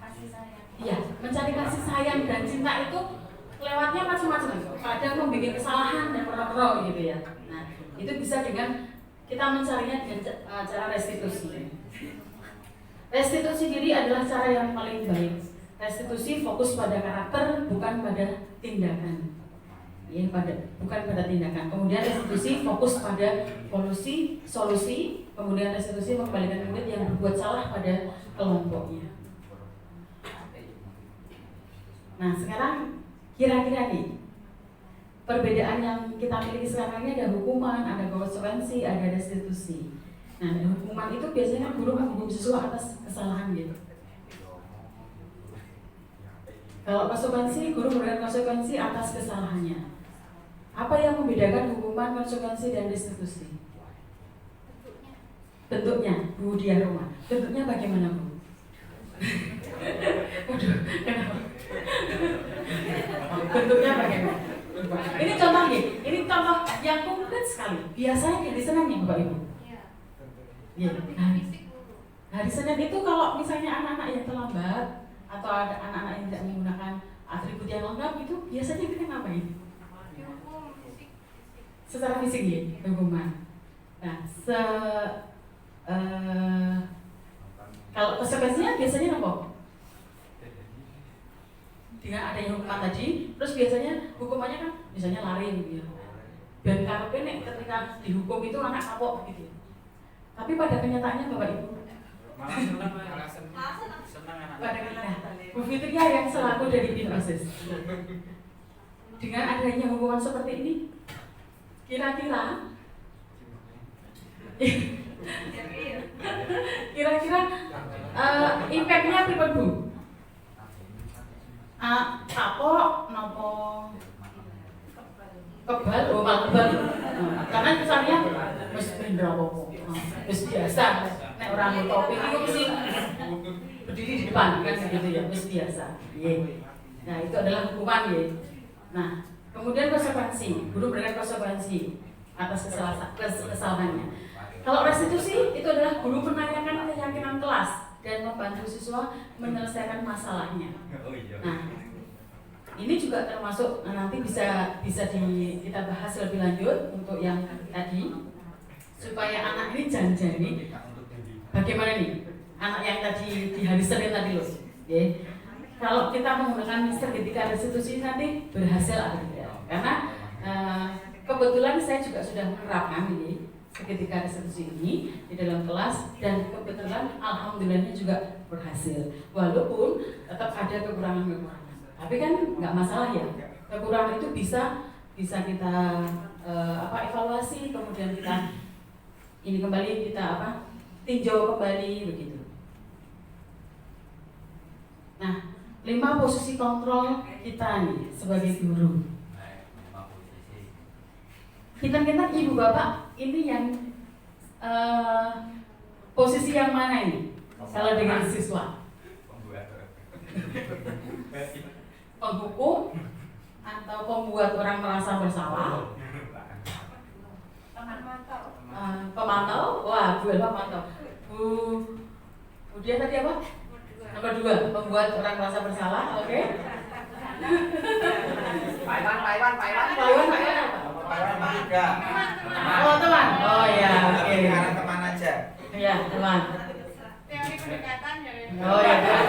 kasih sayang. Iya, mencari kasih sayang dan cinta itu lewatnya macam-macam. Kadang membuat kesalahan dan pernah gitu ya. Nah, itu bisa dengan kita mencarinya dengan cara restitusi. Restitusi diri adalah cara yang paling baik. Restitusi fokus pada karakter, bukan pada tindakan. Ya, bukan pada tindakan. Kemudian restitusi fokus pada solusi. Kemudian restitusi mengembalikan murid yang berbuat salah pada kelompoknya. Nah, sekarang kira-kira nih perbedaan yang kita miliki sekarang ini ada hukuman, ada konsekuensi, ada restitusi. Nah, hukuman itu biasanya guru menghukum siswa atas kesalahan gitu. Kalau konsekuensi, guru memberikan konsekuensi atas kesalahannya. Apa yang membedakan hukuman, konsekuensi, dan restitusi? Bentuknya, Bu Diah Roma. Bentuknya bagaimana, Bu? Waduh, kenapa? Bentuknya bagaimana? Ini contoh nih, ini contoh yang konkret sekali. Biasanya di Senin ya Bapak Ibu. Iya. Hari Senin itu kalau misalnya anak-anak yang terlambat atau ada anak-anak yang tidak menggunakan atribut yang lengkap itu biasanya kita ngapain? Secara fisik ya, hukuman. Nah, kalau konsekuensinya biasanya apa? Dengan adanya hukuman tadi, terus biasanya hukumannya kan misalnya lari gitu ya. Dan karena ketika dihukum itu anak kapok gitu. Tapi pada kenyataannya Bapak Ibu malah senang anak. pada kenyataannya Bu Fitria yang selaku dari tim OSIS. dengan adanya hubungan seperti ini, kira-kira impact-nya pripun Bu? Kapok nopo kebal, malah kebal. Karena misalnya wis bendera apa, wis biasa. Nek orang topi itu mesti berdiri di depan kan gitu ya, wis biasa. Nah itu adalah hukuman ya. Nah kemudian konsekuensi, guru memberikan konsekuensi atas kesalahannya. Kalau restitusi itu adalah guru menanyakan keyakinan kelas dan membantu siswa menyelesaikan masalahnya. Nah, ini juga termasuk nanti bisa kita bahas lebih lanjut untuk yang tadi supaya anak ini janji bagaimana nih anak yang tadi di hari Senin tadi loh. Kalau kita menggunakan seketika restitusi nanti berhasil atau tidak? Karena kebetulan saya juga sudah menerapkan ini seketika restitusi ini di dalam kelas dan kebetulan alhamdulillahnya juga berhasil. Walaupun tetap ada kekurangan-kekurangan. Tapi kan nggak masalah ya. Kekurangan itu bisa kita evaluasi, kemudian kita ini kembali kita tinjau kembali begitu. Nah, 5 posisi kontrol kita nih sebagai guru. Kita ibu bapak ini yang posisi yang mana ini? Kalau dengan siswa? Penghukum atau pembuat orang merasa bersalah? Pemantau? Wah, duel pemantau. Dia tadi apa? Nomor 2, pembuat orang merasa bersalah. Oke. Paiwan juga. Oh, teman. Oh ya, oke. Karena teman aja. Iya, teman. Teori pendekatan ya. Oh ya, iya.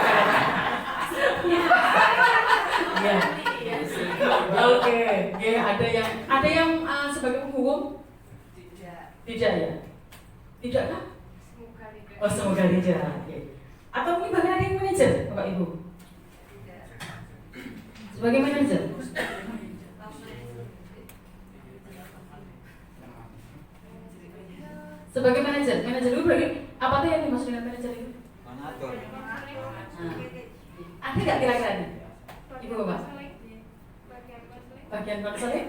Oke, ada yang sebagai penghukum? Tidak ya? Tidak kan? Semoga tidak. Oh, semoga tidak. Oke. Atau mungkin bahkan ada yang manajer, Bapak Ibu? Sebagai manajer? Sebagai manajer itu berarti apa tuh yang dimaksud dengan manajer itu? Mengatur. Ada nggak kira-kira nih? Ibu Bapak? Bagian konseling?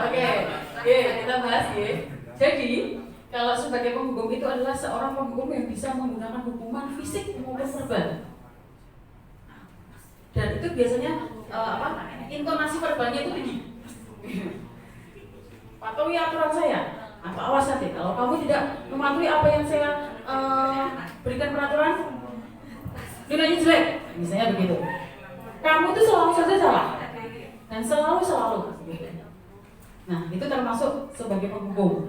Oke, kita bahas ya. Jadi kalau sebagai penghukum itu adalah seorang penghukum yang bisa menggunakan hukuman fisik maupun verbal. Dan itu biasanya intonasi verbalnya itu tinggi. Patuhi aturan saya. Atau awas nanti kalau kamu tidak mematuhi apa yang saya berikan peraturan, nilainya jelek, misalnya begitu. Kamu itu selalu saja salah dan selalu. Nah itu termasuk sebagai penghukum.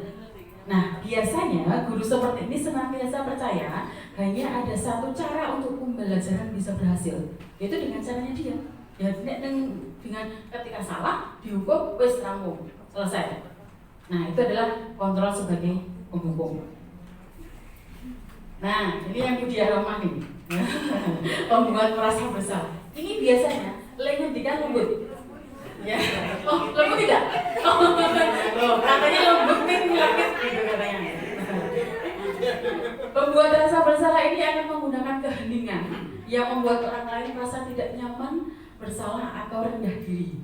Nah biasanya guru seperti ini senantiasa percaya hanya ada satu cara untuk pembelajaran bisa berhasil, yaitu dengan caranya dia. Ya dengan ketika salah dihukum, wes rampung, selesai. Nah itu adalah kontrol sebagai penghukum. Nah ini yang Budi Aroma nih, pembuat merasa bersalah. Ini biasanya ngendikan lembut. Ya. Oh, lembut tidak? Oh, katanya lembut nih nyelakit gitu katanya. Pembuat rasa bersalah ini akan menggunakan keheningan yang membuat orang lain merasa tidak nyaman, bersalah atau rendah diri.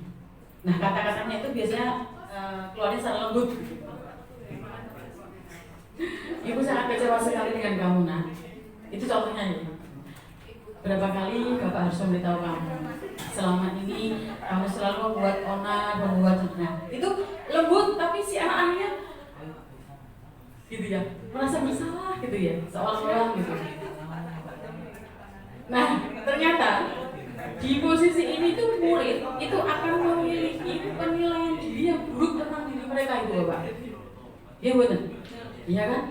Nah, kata-katanya itu biasanya keluarnya secara lembut. Ibu sangat kecewa sekali dengan kamu, nak. Itu contohnya ya. Berapa kali Bapak harus memberitahu kamu, selama ini kamu selalu membuat onar, itu lembut, tapi si anak-anaknya gitu ya, merasa bersalah gitu ya, seolah-olah gitu. Nah, ternyata di posisi ini tuh murid itu akan memiliki penilaian diri yang buruk tentang diri mereka itu, Bapak. Iya benar, iya kan?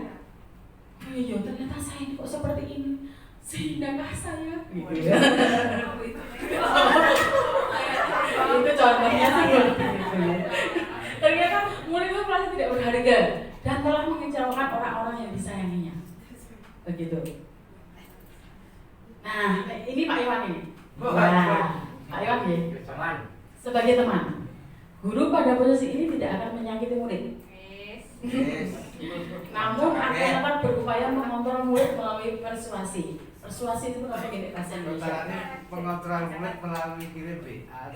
Oh iya, ternyata saya ini kok seperti ini. Sehinggakah saya gitu ya. Itu contohnya sih gitu. Ternyata murid itu merasa tidak berharga dan telah mengecewakan orang-orang yang disayanginya. Begitu. Nah, ini Pak Iwan ini. Nah, ayo ya. Sebagai teman, guru pada posisi ini tidak akan menyakiti murid. Yes. Namun akan dapat berupaya mengontrol murid melalui persuasi. Persuasi itu apa gini bahasa Indonesia? Pengontrol murid melalui kirim WA.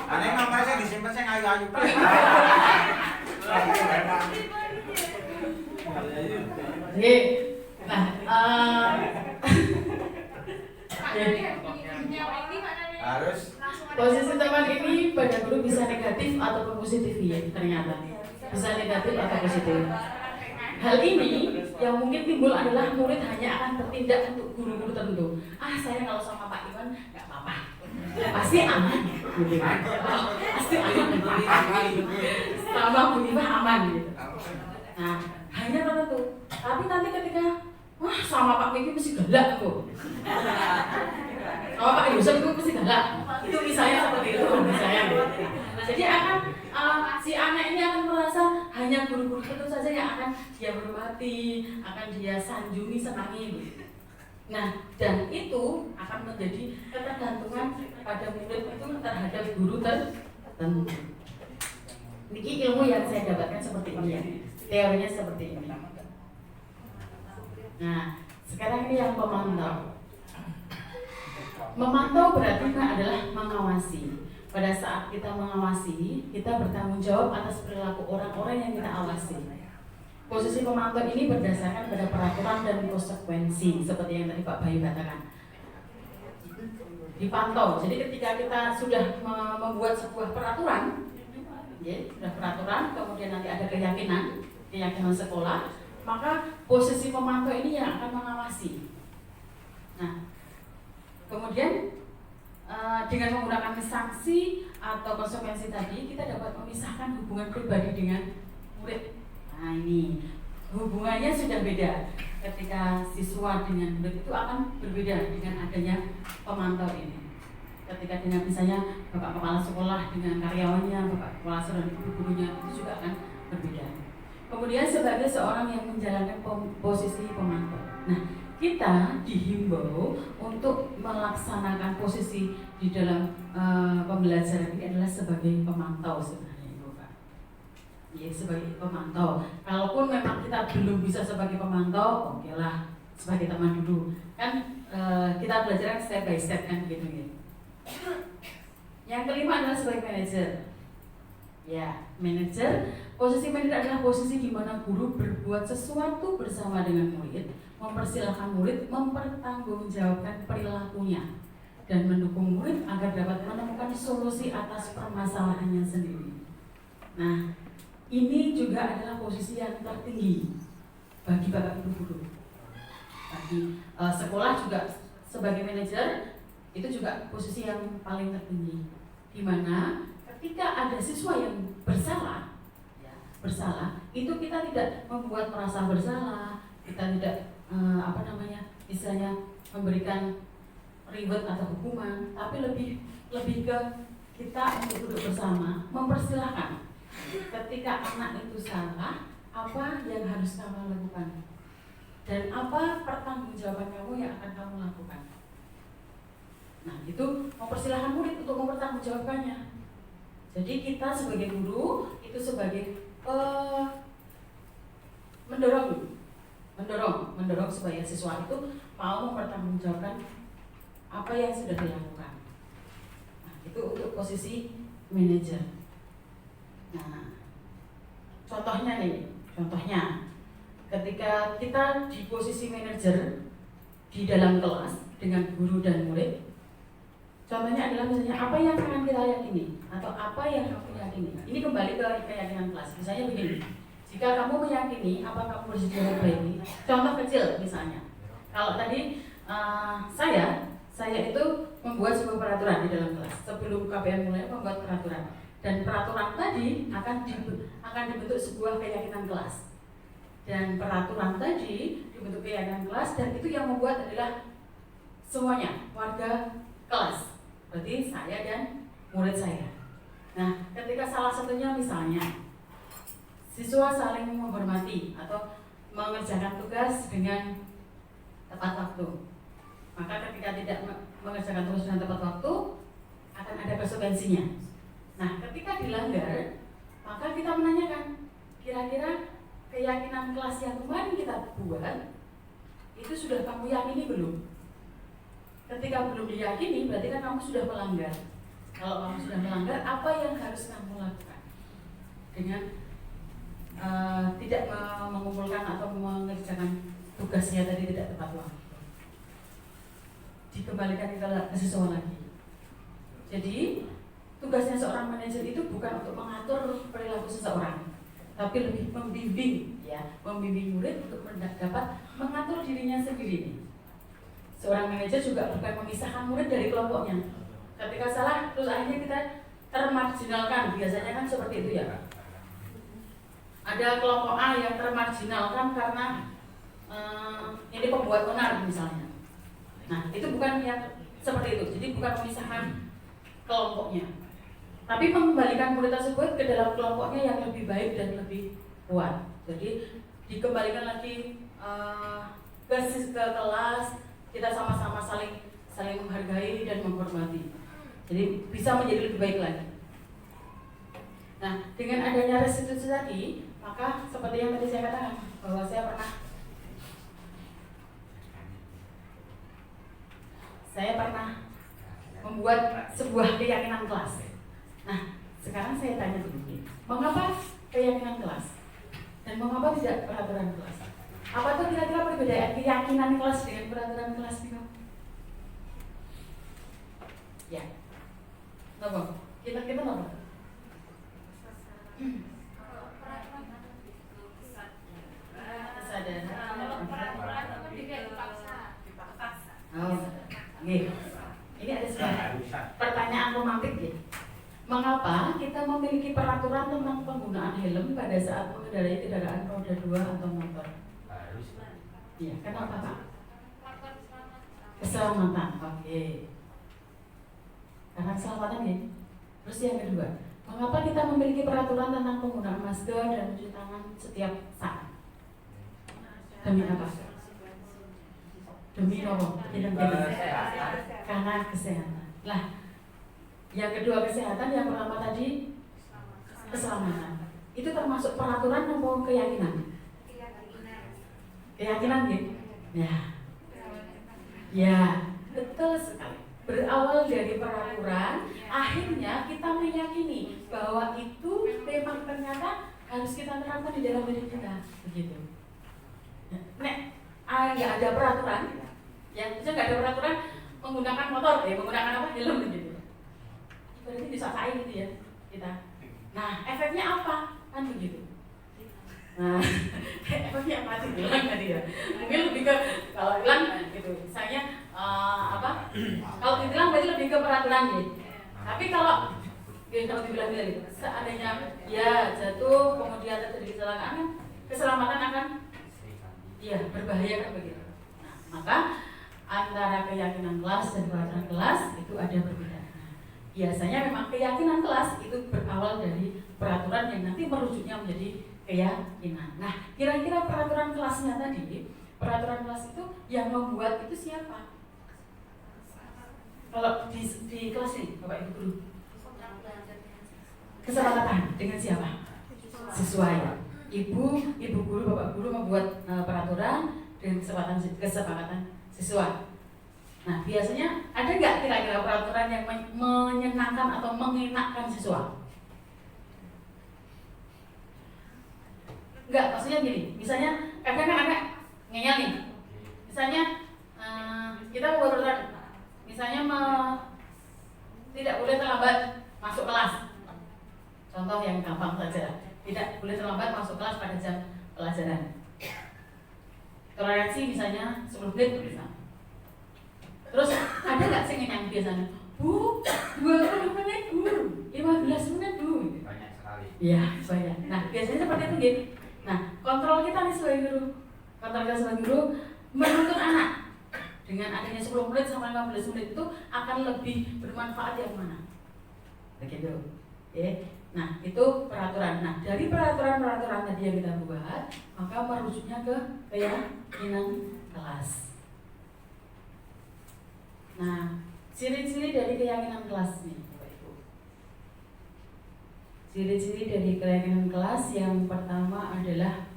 Aneh nomornya disimpan saya ngayu-ayu. Nah, Harus posisi teman ini pada guru bisa negatif ataupun positif ya ternyata. Bisa negatif atau positif. Hal ini yang mungkin timbul adalah murid hanya akan bertindak untuk guru-guru tertentu. Saya kalau sama Pak Iwan nggak apa-apa, pasti aman, gitu kan? Pasti aman, sama Bu Iwa aman gitu. Nah, hanya tertentu. Tapi nanti ketika sama Pak Miki mesti galak kok. Sama Pak Yusuf itu mesti galak. Itu misalnya seperti itu, misalnya. Jadi akan si anak ini akan merasa hanya guru-guru itu saja yang akan dia hormati, akan dia sanjungi, senangi. Nah, dan itu akan menjadi ketergantungan pada murid itu terhadap guru tertentu. Ini ilmu yang saya dapatkan seperti ini ya, teorinya seperti ini. Nah, sekarang ini yang memantau. Memantau berarti adalah mengawasi. Pada saat kita mengawasi, kita bertanggung jawab atas perilaku orang-orang yang kita awasi. Posisi pemantau ini berdasarkan pada peraturan dan konsekuensi, seperti yang tadi Pak Bayu katakan. Dipantau. Jadi ketika kita sudah membuat sebuah peraturan, ya, sudah peraturan, kemudian nanti ada keyakinan sekolah, maka posisi pemantau ini yang akan mengawasi. Nah, kemudian dengan menggunakan sanksi atau konsekuensi tadi, kita dapat memisahkan hubungan pribadi dengan murid. Nah, ini hubungannya sudah beda. Ketika siswa dengan murid itu akan berbeda dengan adanya pemantau ini. Ketika dengan misalnya bapak kepala sekolah dengan karyawannya, bapak kepala sekolah dan guru-gurunya, itu juga akan berbeda. Kemudian sebagai seorang yang menjalankan posisi pemantau. Nah, kita dihimbau untuk melaksanakan posisi di dalam pembelajaran ini adalah sebagai pemantau sebenarnya, Ibu Pak. Ya, sebagai pemantau. Kalaupun memang kita belum bisa sebagai pemantau, oke lah, sebagai teman dulu. Kan kita belajar step by step kan gitu. Yang kelima adalah sebagai manajer. Ya, manajer. Posisi manajer adalah posisi di mana guru berbuat sesuatu bersama dengan murid, mempersilahkan murid mempertanggungjawabkan perilakunya dan mendukung murid agar dapat menemukan solusi atas permasalahannya sendiri. Nah, ini juga adalah posisi yang tertinggi bagi bapak ibu guru. Bagi sekolah juga sebagai manajer itu juga posisi yang paling tertinggi, di mana ketika ada siswa yang bersalah, itu kita tidak membuat merasa bersalah, kita tidak misalnya memberikan reward atau hukuman, tapi lebih ke kita untuk duduk bersama, mempersilahkan ketika anak itu salah, apa yang harus kamu lakukan dan apa pertanggungjawaban kamu yang akan kamu lakukan. Nah, itu mempersilahkan murid untuk mempertanggungjawabkannya. Jadi kita sebagai guru itu sebagai mendorong supaya siswa itu mau mempertanggungjawabkan apa yang sudah dilakukan. Nah, itu untuk posisi manajer. Nah, contohnya ketika kita di posisi manajer di dalam kelas dengan guru dan murid, contohnya adalah misalnya apa yang akan kita yakini atau apa yang kamu yakini. Ini kembali ke keyakinan kelas. Misalnya begini, jika kamu meyakini apa kamu bersedia memperbaiki, contoh kecil misalnya. Kalau tadi saya itu membuat sebuah peraturan di dalam kelas. Sebelum KPM mulai membuat peraturan. Dan peraturan tadi akan dibentuk sebuah keyakinan kelas. Dan peraturan tadi dibentuk keyakinan kelas dan itu yang membuat adalah semuanya warga kelas. Berarti saya dan murid saya. Nah, ketika salah satunya misalnya siswa saling menghormati atau mengerjakan tugas dengan tepat waktu, maka ketika tidak mengerjakan tugas dengan tepat waktu akan ada konsekuensinya. Nah, ketika dilanggar, maka kita menanyakan, kira-kira keyakinan kelas yang kemarin kita buat itu sudah kamu yakini belum? Ketika belum diyakini, berarti kan kamu sudah melanggar. Kalau kamu sudah melanggar, apa yang harus kamu lakukan? Dengan tidak mengumpulkan atau mengerjakan tugasnya tadi tidak tepat waktu, dikembalikan ke siswa lagi. Jadi tugasnya seorang manajer itu bukan untuk mengatur perilaku seseorang, tapi lebih membimbing, membimbing murid untuk dapat mengatur dirinya sendiri. Seorang manajer juga bukan memisahkan murid dari kelompoknya. Ketika salah, terus akhirnya kita termarginalkan, biasanya kan seperti itu ya. Ada kelompok A yang termarginalkan karena ini pembuat benar misalnya. Nah, itu bukan yang seperti itu. Jadi bukan memisahkan kelompoknya, tapi mengembalikan murid tersebut ke dalam kelompoknya yang lebih baik dan lebih kuat. Jadi dikembalikan lagi ke kelas, kita sama-sama saling menghargai dan menghormati. Jadi bisa menjadi lebih baik lagi. Nah, dengan adanya restitusi tadi, maka seperti yang tadi saya katakan bahwa saya pernah membuat sebuah keyakinan kelas. Nah, sekarang saya tanya dulu, mengapa keyakinan kelas dan mengapa tidak peraturan kelas? Apa tuh kira-kira perbedaan keyakinan kelas dengan peraturan kelas nih? Ya, apa? Kita apa? Oh, ini ada sebuah pertanyaan romantik ya. Mengapa kita memiliki peraturan tentang penggunaan helm pada saat mengendarai kendaraan roda 2 atau motor? Iya, kenapa Pak? Keselamatan. Oke. Karena keselamatan ya. Terus yang kedua, mengapa kita memiliki peraturan tentang penggunaan masker dan mencuci tangan setiap saat? Demi apa? Demi apa? Karena kesehatan. Lah, yang kedua kesehatan, yang pertama tadi keselamatan. Itu termasuk peraturan atau keyakinan? Keyakinan gitu? Ya, betul sekali. Berawal dari peraturan, akhirnya kita meyakini bahwa itu memang ternyata harus kita terapkan di dalam hidup kita, begitu. Nggak ada peraturan, ya, bisa nggak ada peraturan menggunakan motor, menggunakan apa? Helm gitu. Berarti disakain gitu ya kita. Nah, efeknya apa? Kan begitu. Nah, efeknya apa sih hilang tadi ya? Mungkin lebih ke kalau hilang gitu. Misalnya kalau dibilang berarti lebih ke peraturan gitu. Tapi kalau dibilang gitu, seandainya ya jatuh kemudian terjadi kecelakaan, keselamatan akan berbahaya kan begitu. Nah, maka antara keyakinan kelas dan peraturan kelas itu ada perbedaan. Biasanya memang keyakinan kelas itu berawal dari peraturan yang nanti merujuknya menjadi keyakinan. Nah, kira-kira peraturan kelasnya tadi, peraturan kelas itu yang membuat itu siapa? Kalau di kelas ini, Bapak Ibu guru, kesepakatan dengan siapa? Siswa ya. Ibu guru, Bapak guru membuat peraturan dengan kesepakatan siswa. Nah, biasanya ada nggak kira-kira peraturan yang menyenangkan atau mengenakkan siswa? Enggak, maksudnya gini, misalnya kadang kan anak ngeyel nih. Misalnya kita membuat peraturan, misalnya tidak boleh terlambat masuk kelas. Contoh yang gampang saja, tidak boleh terlambat masuk kelas pada jam pelajaran. Toleransi misalnya 10 menit misalnya. Terus ada nggak sih yang biasanya, Bu, 20 menit Bu, 15 menit Bu. Banyak sekali. Iya, banyak. Nah, biasanya seperti itu gitu. Nah, kontrol kita nih sebagai guru, menuntut anak dengan adanya 10 menit sampai 15 menit itu akan lebih bermanfaat yang mana? begitu. Oke. Nah, itu peraturan. Nah, dari peraturan tadi yang kita buat, maka merujuknya ke keyakinan kelas. Nah, ciri-ciri dari keyakinan kelas nih, Bapak Ibu. Ciri-ciri dari keyakinan kelas yang pertama adalah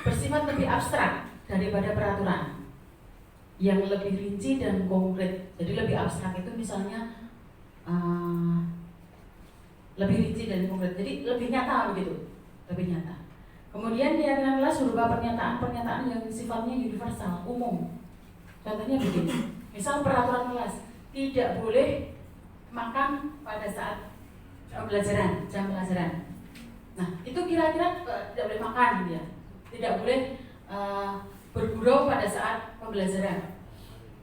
bersifat lebih abstrak daripada peraturan, yang lebih rinci dan konkret. Jadi lebih abstrak itu misalnya lebih rinci dan konkret, jadi lebih nyata begitu, lebih nyata. Kemudian keyakinan kelas berupa pernyataan-pernyataan yang sifatnya universal, umum. Contohnya begini, misal peraturan kelas, tidak boleh makan pada saat pembelajaran, jam pelajaran. Nah, itu kira-kira tidak boleh makan gitu ya, tidak boleh bergurau pada saat pembelajaran.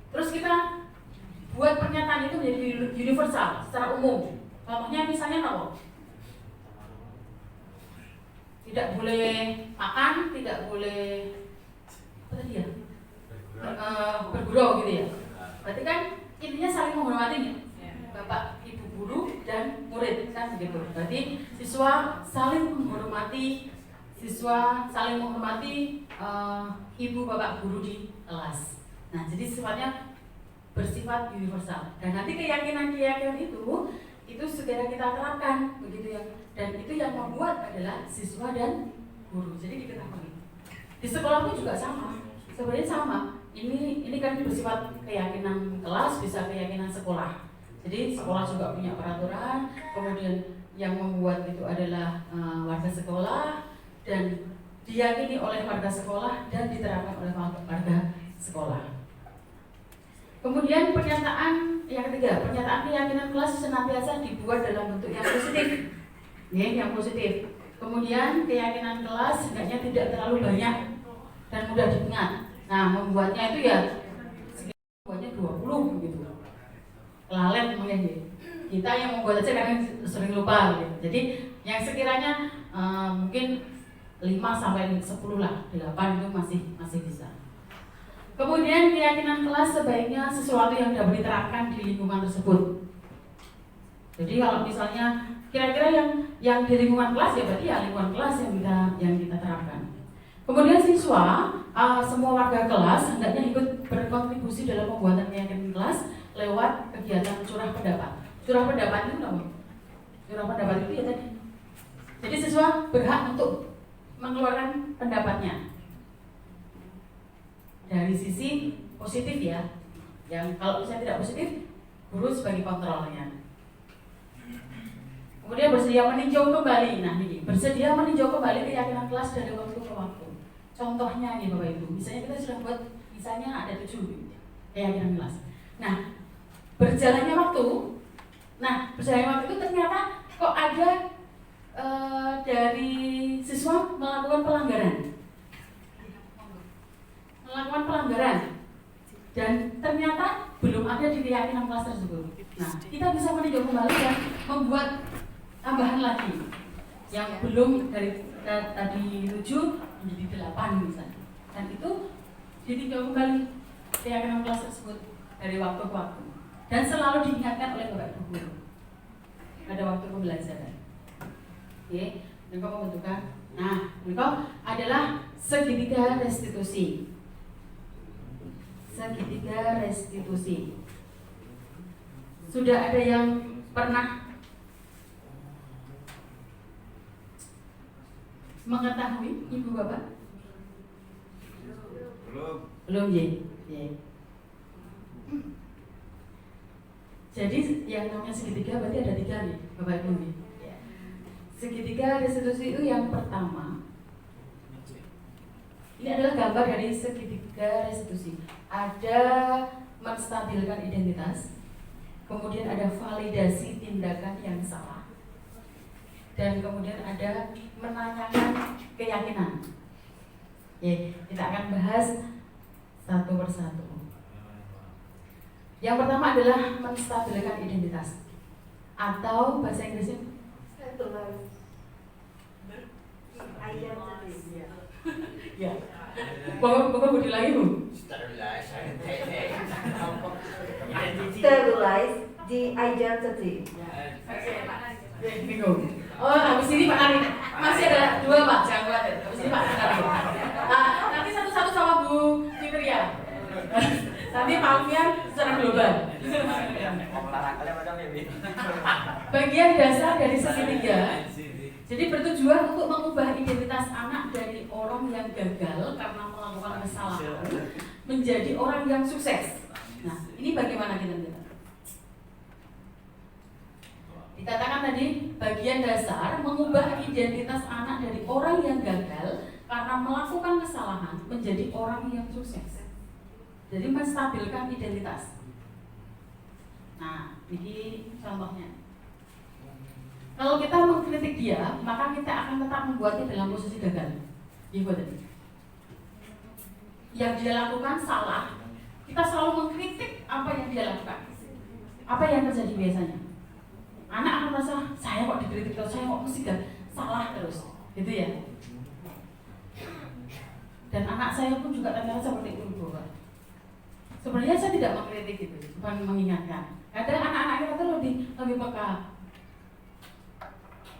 Terus kita buat pernyataan itu menjadi universal, secara umum. Contohnya misalnya apa? Tidak boleh makan, tidak boleh apa tadi ya? Bergurau gitu ya. Berarti kan intinya saling menghormati nih. Bapak, Ibu guru dan murid kan begitu. Berarti siswa saling menghormati ibu bapak guru di kelas. Nah, jadi sifatnya bersifat universal. Dan nanti keyakinan itu segera kita terapkan begitu ya. Dan itu yang membuat adalah siswa dan guru. Jadi diketahui. Di sekolah pun juga sama. Sebenarnya sama. Ini kan bersifat keyakinan kelas, bisa keyakinan sekolah. Jadi sekolah juga punya peraturan, kemudian yang membuat itu adalah warga sekolah dan diyakini oleh warga sekolah dan diterapkan oleh warga sekolah. Kemudian pernyataan yang ketiga, pernyataan keyakinan kelas senantiasa dibuat dalam bentuk yang positif, yang positif. Kemudian keyakinan kelas hendaknya tidak terlalu banyak dan mudah diingat. Nah, membuatnya itu ya membuatnya 20 begitu. Lalet mungkin kita yang membuat aja kadang sering lupa gitu. Jadi yang sekiranya mungkin 5 sampai 10 lah, 8 itu masih bisa. Kemudian keyakinan kelas sebaiknya sesuatu yang dapat diterapkan di lingkungan tersebut. Jadi kalau misalnya kira-kira yang di lingkungan kelas ya berarti ya lingkungan kelas yang kita terapkan. Kemudian siswa, semua warga kelas hendaknya ikut berkontribusi dalam pembuatan keyakinan kelas lewat kegiatan curah pendapat. Curah pendapat itu apa? Curah pendapat itu ya tadi. Jadi siswa berhak untuk mengeluarkan pendapatnya. Dari sisi positif ya, yang kalau misalnya tidak positif, guru sebagai kontrolnya. Kemudian bersedia meninjau kembali. Nah ini, bersedia meninjau kembali keyakinan kelas dari waktu ke waktu. Contohnya nih Bapak Ibu, misalnya kita sudah buat, misalnya ada 7 keyakinan kelas. Nah, berjalannya waktu itu ternyata kok ada dari siswa melakukan pelanggaran. Dan ternyata belum ada di keyakinan kelas tersebut. Nah, kita bisa meninjau kembali dan membuat tambahan lagi yang belum dari tadi 7 menjadi 8 misalnya. Dan itu ditinjau kembali keyakinan kelas tersebut dari waktu ke waktu. Dan selalu diingatkan oleh Bapak Ibu guru pada waktu pembelajaran. Oke, mereka membentukkan. Nah, mereka adalah segitiga restitusi. Segitiga restitusi. Sudah ada yang pernah mengetahui Ibu Bapak? Belum ya. Jadi yang namanya segitiga berarti ada 3 nih, Bapak Ibu nih. Segitiga restitusi itu yang pertama. Ini adalah gambar dari segitiga restitusi. Ada menstabilkan identitas, kemudian ada validasi tindakan yang salah, dan kemudian ada menanyakan keyakinan. Kita akan bahas satu persatu. Yang pertama adalah menstabilkan identitas, atau bahasa Inggrisnya ya. Bapak budi lagi Bu. Stabilize the identity. Bingung. Oh, habis ini Pak Ari. Masih ada 2 Pak, jangan khawatir. Habis ini Pak Ari. Nanti satu-satu sama Bu Fitria. Nanti Pak Alfian secara global. Bagian dasar dari segitiga. Jadi bertujuan untuk mengubah identitas anak dari orang yang gagal karena melakukan kesalahan menjadi orang yang sukses. Nah, ini bagaimana kita lihat? Dikatakan tadi bagian dasar mengubah identitas anak dari orang yang gagal karena melakukan kesalahan menjadi orang yang sukses. Jadi menstabilkan identitas. Nah, ini contohnya. Kalau kita mengkritik dia, maka kita akan tetap membuatnya dalam posisi gagal. Gitu tadi. Yang dia lakukan salah, kita selalu mengkritik apa yang dia lakukan. Apa yang terjadi biasanya? Anak akan merasa, saya kok dikritik terus, saya kok mesti salah terus, gitu ya. Dan anak saya pun juga ternyata seperti itu, Bapak. Sebenarnya saya tidak mengkritik itu, bukan mengingatkan. Kadang anak-anak kita lebih peka.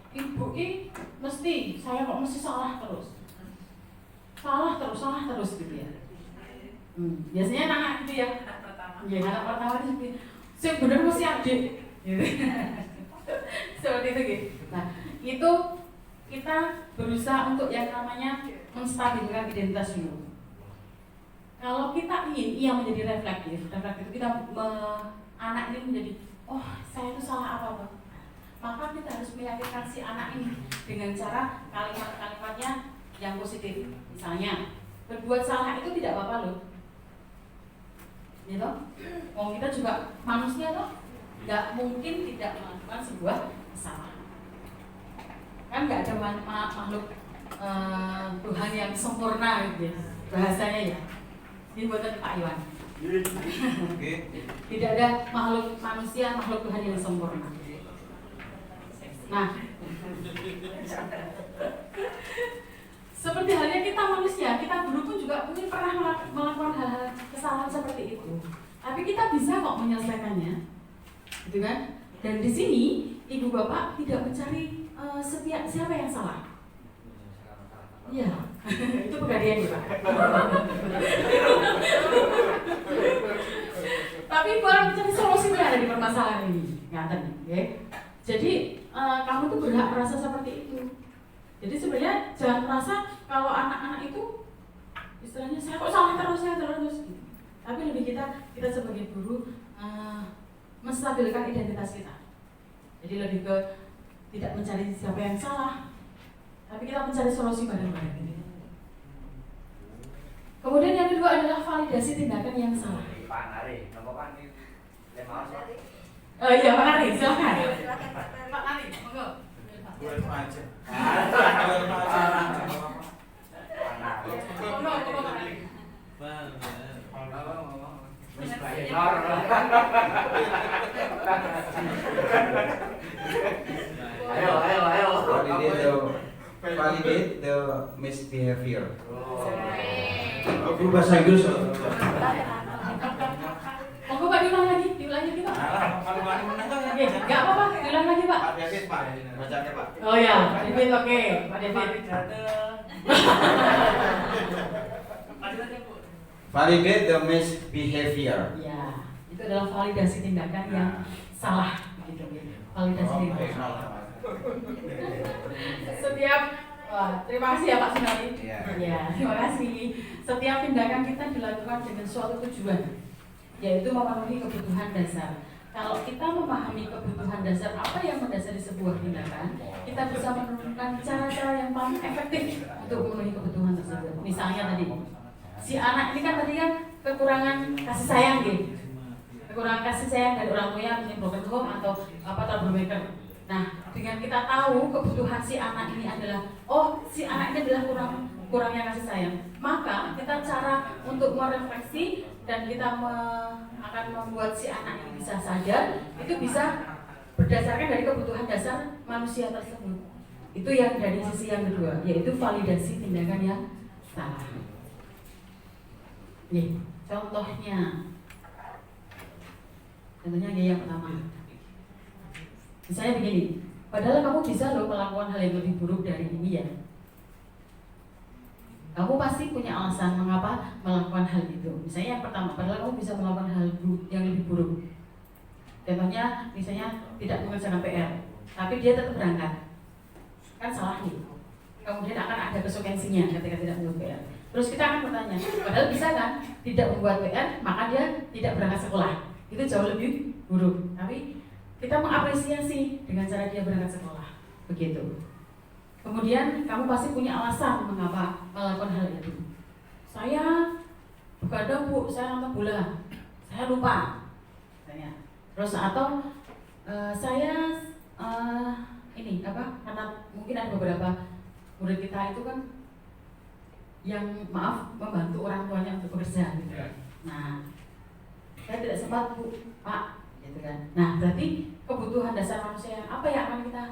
Ibu ini mesti, saya kok mesti salah terus, salah terus gitu ya. Biasanya anak gitu ya. Ya anak pertama itu, saya benar mesti adik. Gitu. Seperti itu gitu. Nah, itu kita berusaha untuk yang namanya menstabilkan identitas dulu. Kalau kita ingin ia menjadi reflektif itu kita anak ini menjadi, oh saya itu salah apa? Maka kita harus meyakinkan si anak ini dengan cara kalimat-kalimatnya yang positif. Misalnya, berbuat salah itu tidak apa-apa loh. Gitu? Oh, kita juga manusia loh. Nggak mungkin tidak melakukan sebuah kesalahan. Kan nggak ada makhluk Tuhan yang sempurna gitu ya. Bahasanya ya. Ini buatan Pak Iwan. Tidak ada makhluk manusia, makhluk Tuhan yang sempurna. Nah, seperti halnya kita manusia, kita dulu pun juga mungkin pernah melakukan hal-hal kesalahan seperti itu. Tapi kita bisa kok menyelesaikannya, gitu kan? Dan di sini ibu bapak tidak mencari siapa yang salah. Iya, itu pegadaian ya Pak. Tapi baru mencari solusi yang ada di permasalahan ini, ngaten, ya. Jadi kamu tuh berhak merasa seperti itu. Jadi sebenarnya jangan merasa kalau anak-anak itu istilahnya saya kok salah terus gitu. Tapi lebih kita sebagai guru menstabilkan identitas kita. Jadi lebih ke tidak mencari siapa yang salah, tapi kita mencari solusi bareng-bareng. Kemudian yang kedua adalah validasi tindakan yang salah. Pak Nari, nomor Pak di Lemah. Iya Pak Nari, silakan. Silakan Pak Nari, monggo. Gue aja. Ayo. Validate the misbehavior. Aku bahasa Inggris. Monggo Pak diulang lagi Pak. Kalau Mani menang kan Oke, enggak apa-apa, diulang lagi Pak. Pak David Pak, bacanya Pak. Oh ya, Pak David oke, Pak David. Validate the misbehavior. Ya, itu adalah validasi tindakan yang salah gitu ya. Validasi tindakan. Setiap terima kasih ya Pak Sunari. Ya, terima kasih. Setiap tindakan kita dilakukan dengan suatu tujuan, yaitu memenuhi kebutuhan dasar. Kalau kita memahami kebutuhan dasar apa yang mendasari sebuah tindakan, kita bisa menemukan cara-cara yang paling efektif untuk memenuhi kebutuhan tersebut. Misalnya tadi, si anak ini kan tadi kan kekurangan kasih sayang gitu. Kekurangan kasih sayang dari orang tua yang broken home atau troublemaker. Nah, dengan kita tahu kebutuhan si anak ini adalah, oh si anak ini adalah kurangnya kasih sayang, maka kita cara untuk merefleksi dan kita akan membuat si anak ini bisa sadar, itu bisa berdasarkan dari kebutuhan dasar manusia tersebut. Itu yang dari sisi yang kedua, yaitu validasi tindakan yang salah. Nih, contohnya yang pertama. Misalnya begini, padahal kamu bisa loh melakukan hal yang lebih buruk dari ini ya. Kamu pasti punya alasan mengapa melakukan hal itu. Misalnya yang pertama, padahal kamu bisa melakukan hal yang lebih buruk. Contohnya, misalnya tidak mengerjakan PR, tapi dia tetap berangkat. Kan salah nih. Kemudian akan ada konsekuensinya ketika tidak membuat PR. Terus kita akan bertanya, padahal bisa kan tidak membuat PR, maka dia tidak berangkat sekolah. Itu jauh lebih buruk. Tapi kita mengapresiasi dengan cara dia berangkat sekolah. Begitu. Kemudian kamu pasti punya alasan mengapa melakukan hal itu. Saya begadang Bu, saya nonton bola, saya lupa. Terus atau saya ini apa? Karena mungkin ada beberapa murid kita itu kan yang membantu orang tuanya untuk bekerja gitu. Nah, saya tidak sempat Bu, Pak, gitu kan. Nah, berarti kebutuhan dasar manusia apa yang akan kita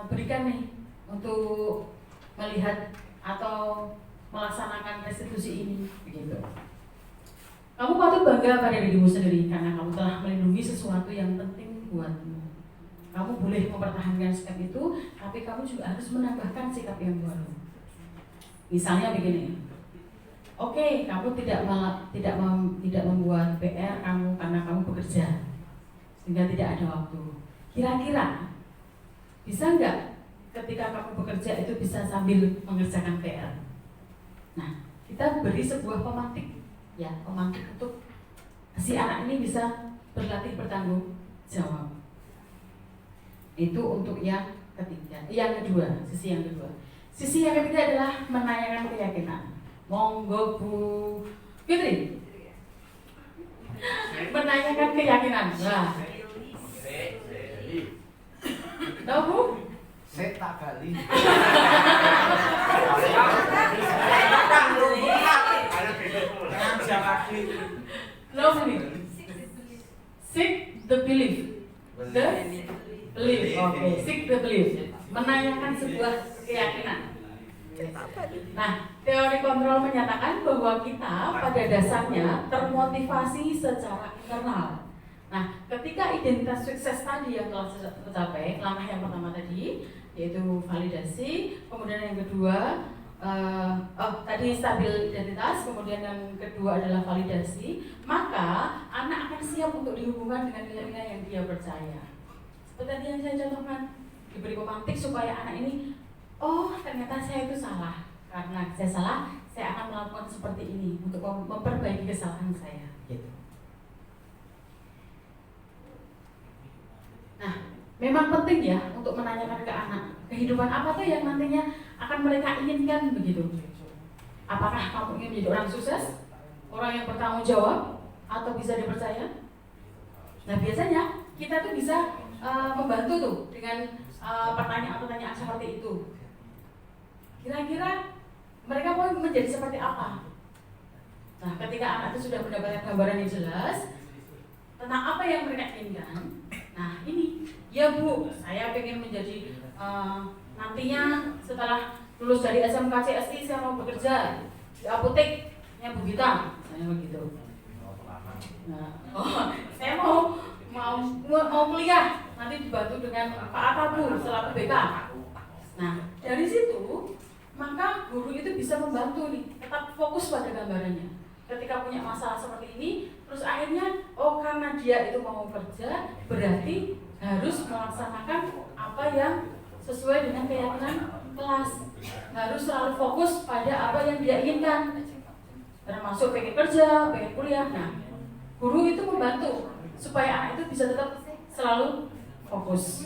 berikan nih untuk melihat atau melaksanakan restitusi ini, begitu. Kamu patut bangga pada dirimu sendiri karena kamu telah melindungi sesuatu yang penting buatmu. Kamu boleh mempertahankan sikap itu, tapi kamu juga harus menambahkan sikap yang baru. Misalnya begini, oke, kamu tidak membuat PR kamu karena kamu bekerja, sehingga tidak ada waktu. Kira-kira bisa nggak ketika kamu bekerja itu bisa sambil mengerjakan PR? Nah, kita beri sebuah pemantik, ya, pemantik untuk si anak ini bisa berlatih bertanggung jawab. Itu untuk yang ketiga. Yang kedua, sisi yang kedua. Sisi yang ketiga adalah menanyakan keyakinan. Monggo Bu Fitri. Menanyakan keyakinan. Nah, tahu Bu? Saya tak kali. No belief. Seek the belief. The belief. Oke, seek the belief. Menanyakan sebuah keyakinan. Nah, teori kontrol menyatakan bahwa kita pada dasarnya termotivasi secara internal. Nah, ketika identitas sukses tadi yang telah tercapai, langkah yang pertama tadi yaitu validasi, kemudian yang kedua tadi stabil identitas, kemudian yang kedua adalah validasi, maka anak akan siap untuk dihubungkan dengan nilai-nilai yang dia percaya. Seperti yang saya contohkan, diberi pemantik supaya anak ini, oh ternyata saya itu salah, karena saya salah, saya akan melakukan seperti ini untuk memperbaiki kesalahan saya. Gitu. Nah, memang penting ya untuk menanyakan ke anak kehidupan apa tuh yang nantinya akan mereka inginkan begitu. Apakah kamu ingin menjadi orang sukses, orang yang bertanggung jawab, atau bisa dipercaya? Nah, biasanya kita tuh bisa membantu tuh dengan pertanyaan-pertanyaan seperti itu. Kira-kira mereka mau menjadi seperti apa? Nah, ketika anak itu sudah mendapatkan gambaran yang jelas tentang apa yang mereka inginkan, nah ini, ya Bu, saya pengen menjadi nantinya setelah lulus dari SMK CSI saya mau bekerja di apoteknya Bu Gita, misalnya begitu. Nah, saya mau kuliah nanti dibantu dengan Pak Atta Bu selaku BK. Nah, dari situ maka guru itu bisa membantu nih, tetap fokus pada gambarannya. Ketika punya masalah seperti ini, terus akhirnya, oh karena dia itu mau kerja, berarti harus melaksanakan apa yang sesuai dengan keyakinan kelas. Harus selalu fokus pada apa yang dia inginkan, termasuk pengen kerja, pengen kuliah. Nah, guru itu membantu supaya anak itu bisa tetap selalu fokus.